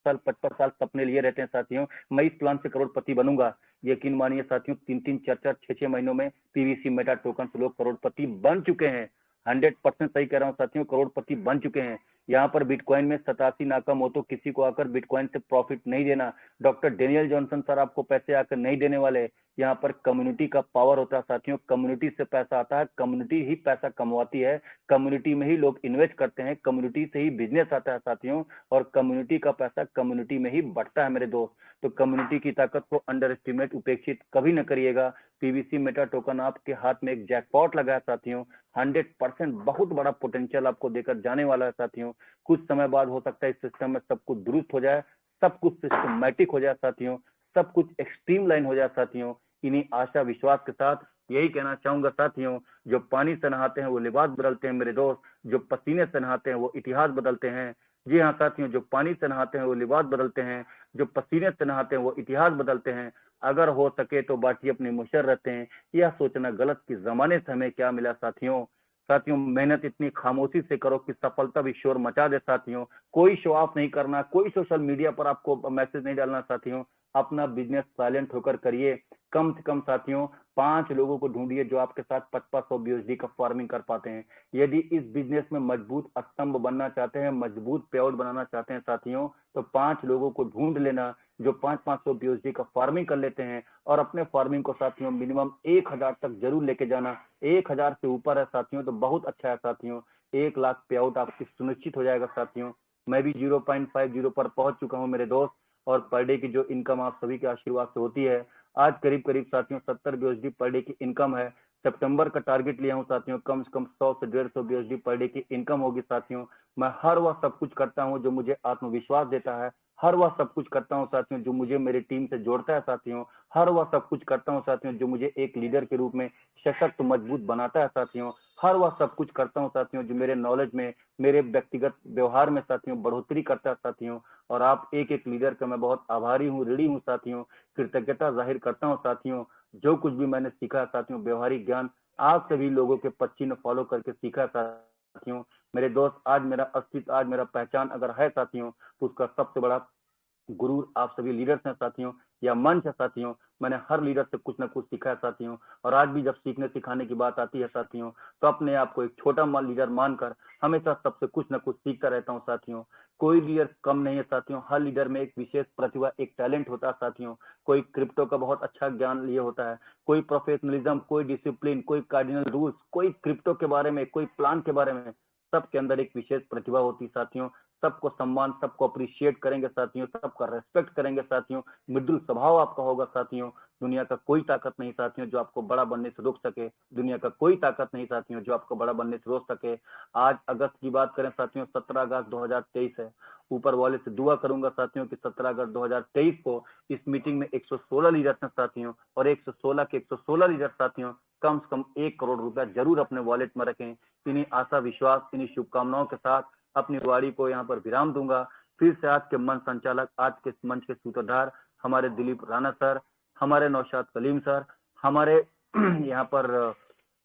साल 55 साल सपने लिए रहते हैं साथियों, मैं इस प्लान से करोड़पति बनूंगा। यकीन मानिए साथियों 3-3 4-4 6-6 महीनों में पीवीसी मेटा टोकन से लोग करोड़पति बन चुके हैं। 100% सही कह रहा हूँ साथियों, करोड़पति बन चुके हैं। यहाँ पर बिटकॉइन में 87 नाकाम हो तो किसी को आकर बिटकॉइन से प्रॉफिट नहीं देना। डॉक्टर डेनियल जॉनसन सर आपको पैसे आकर नहीं देने वाले। यहाँ पर कम्युनिटी का पावर होता है साथियों, कम्युनिटी से पैसा आता है, कम्युनिटी ही पैसा कमवाती है, कम्युनिटी में ही लोग इन्वेस्ट करते हैं, कम्युनिटी से ही बिजनेस आता है साथियों, और कम्युनिटी का पैसा कम्युनिटी में ही बढ़ता है मेरे दोस्त। तो कम्युनिटी की ताकत को अंडर एस्टिमेट उपेक्षित कभी न करिएगा। पीवीसी मेटा टोकन आपके हाथ में एक जैकपॉट लगा है साथियों, 100% बहुत बड़ा पोटेंशियल आपको देकर जाने वाला है साथियों। कुछ समय बाद हो सकता है इस सिस्टम में सब कुछ दुरुस्त हो जाए, सब कुछ सिस्टमैटिक हो जाए साथियों, सब कुछ एक्सट्रीम लाइन हो जाए साथियों। इन्हीं आशा विश्वास के साथ यही कहना चाहूंगा साथियों, जो पानी से नहाते हैं वो लिबास बदलते हैं मेरे दोस्त, जो पसीने से नहाते हैं वो इतिहास बदलते हैं। जी हाँ साथियों, जो पानी से नहाते हैं वो लिबास बदलते हैं, जो पसीने से नहाते हैं वो इतिहास बदलते हैं। अगर हो सके तो बाटी अपने मुशर रहते हैं, यह सोचना गलत कि जमाने से हमें क्या मिला साथियों। साथियों मेहनत इतनी खामोशी से करो कि सफलता भी शोर मचा दे साथियों। कोई शो ऑफ नहीं करना, कोई सोशल मीडिया पर आपको मैसेज नहीं डालना साथियों, अपना बिजनेस साइलेंट होकर करिए। कम से कम साथियों 5 लोगों को ढूंढिए जो आपके साथ 5500 बीएसडी का फार्मिंग कर पाते हैं। यदि इस बिजनेस में मजबूत स्तंभ बनना चाहते हैं, मजबूत पे आउट बनाना चाहते हैं साथियों, तो 5 लोगों को ढूंढ लेना जो 500 बीएसडी का फार्मिंग कर लेते हैं, और अपने फार्मिंग को साथियों मिनिमम 1000 तक जरूर लेके जाना। 1000 से ऊपर है साथियों तो बहुत अच्छा है साथियों, 1 लाख पे आउट आपकी सुनिश्चित हो जाएगा साथियों। मैं भी 0.50 पर पहुंच चुका हूं मेरे दोस्त, और पर डे की जो इनकम आप सभी के आशीर्वाद से होती है, आज करीब करीब साथियों 70 बीएसडी पर डे की इनकम है। सितंबर का टारगेट लिया हूं साथियों, कम से कम 100 से 150 बीएसडी पर डे की इनकम होगी साथियों। मैं हर वह सब कुछ करता हूं जो मुझे आत्मविश्वास देता है, हर वह सब कुछ करता हूं साथियों जो मुझे मेरी टीम से जोड़ता है साथियों, हर वह सब कुछ करता हूं साथियों जो मुझे एक लीडर के रूप में सशक्त मजबूत बनाता है साथियों, हर वह सब कुछ करता हूं साथियों जो मेरे नॉलेज में, मेरे व्यक्तिगत व्यवहार में साथियों बढ़ोतरी करता है साथियों। और आप एक एक लीडर का मैं बहुत आभारी हूँ, ऋणी हूँ साथियों, कृतज्ञता जाहिर करता हूँ साथियों। जो कुछ भी मैंने सीखा है साथियों, व्यवहारिक ज्ञान आप सभी लोगों के 25 ने फॉलो करके सीखा है साथियों। मेरे दोस्त आज मेरा अस्तित्व, आज मेरा पहचान अगर है साथियों, तो उसका सबसे बड़ा गुरु आप सभी लीडर्स हैं साथियों, या मंच है साथियों। मैंने हर लीडर से कुछ ना कुछ सीखा है साथियों, और आज भी जब सीखने सिखाने की बात आती है साथियों, तो अपने आप को एक छोटा लीडर मानकर हमेशा सबसे कुछ ना कुछ सीखता रहता हूँ साथियों। कोई लीडर कम नहीं है साथियों, हर लीडर में एक विशेष प्रतिभा, एक टैलेंट होता है साथियों। कोई क्रिप्टो का बहुत अच्छा ज्ञान लिए होता है, कोई प्रोफेशनलिज्म, कोई डिसिप्लिन, कोई कार्डिनल रूल्स, कोई क्रिप्टो के बारे में, कोई प्लान के बारे में, सबके अंदर एक विशेष प्रतिभा होती है साथियों। सबको सम्मान, सबको अप्रिशिएट करेंगे साथियों, सबका रेस्पेक्ट करेंगे साथियों, मृदुल स्वभाव आपका होगा साथियों। दुनिया का कोई ताकत नहीं साथियों जो आपको बड़ा बनने से रोक सके, दुनिया का कोई ताकत नहीं साथियों जो आपको बड़ा बनने से रोक सके। आज अगस्त की बात करें साथियों, 17 अगस्त 2023 है। ऊपर वाले से दुआ करूंगा साथियों कि 17 अगस्त 2023 को इस मीटिंग में 116 लीडर्स हैं साथियों, और 116 के 116 लीडर साथियों कम से कम 1 करोड़ रुपया जरूर अपने वॉलेट में रखें। इन्हीं आशा विश्वास, इन्हीं शुभकामनाओं के साथ अपनी वाणी को यहाँ पर विराम दूंगा। फिर से आज के मंच संचालक, आज के मंच के सूत्रधार हमारे दिलीप राणा सर, हमारे नौशाद कलीम सर, हमारे यहाँ पर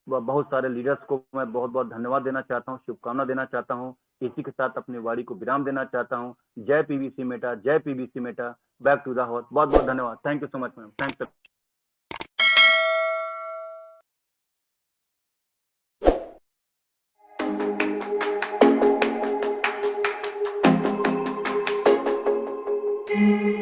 बहुत सारे लीडर्स को मैं बहुत बहुत धन्यवाद देना चाहता हूँ, शुभकामना देना चाहता हूँ। इसी के साथ अपनी वाणी को विराम देना चाहता हूँ। जय पीवीसी मेटा, जय PVC Meta, back to the house. बहुत बहुत धन्यवाद। Thank you so much ma'am, thanks. Thank you.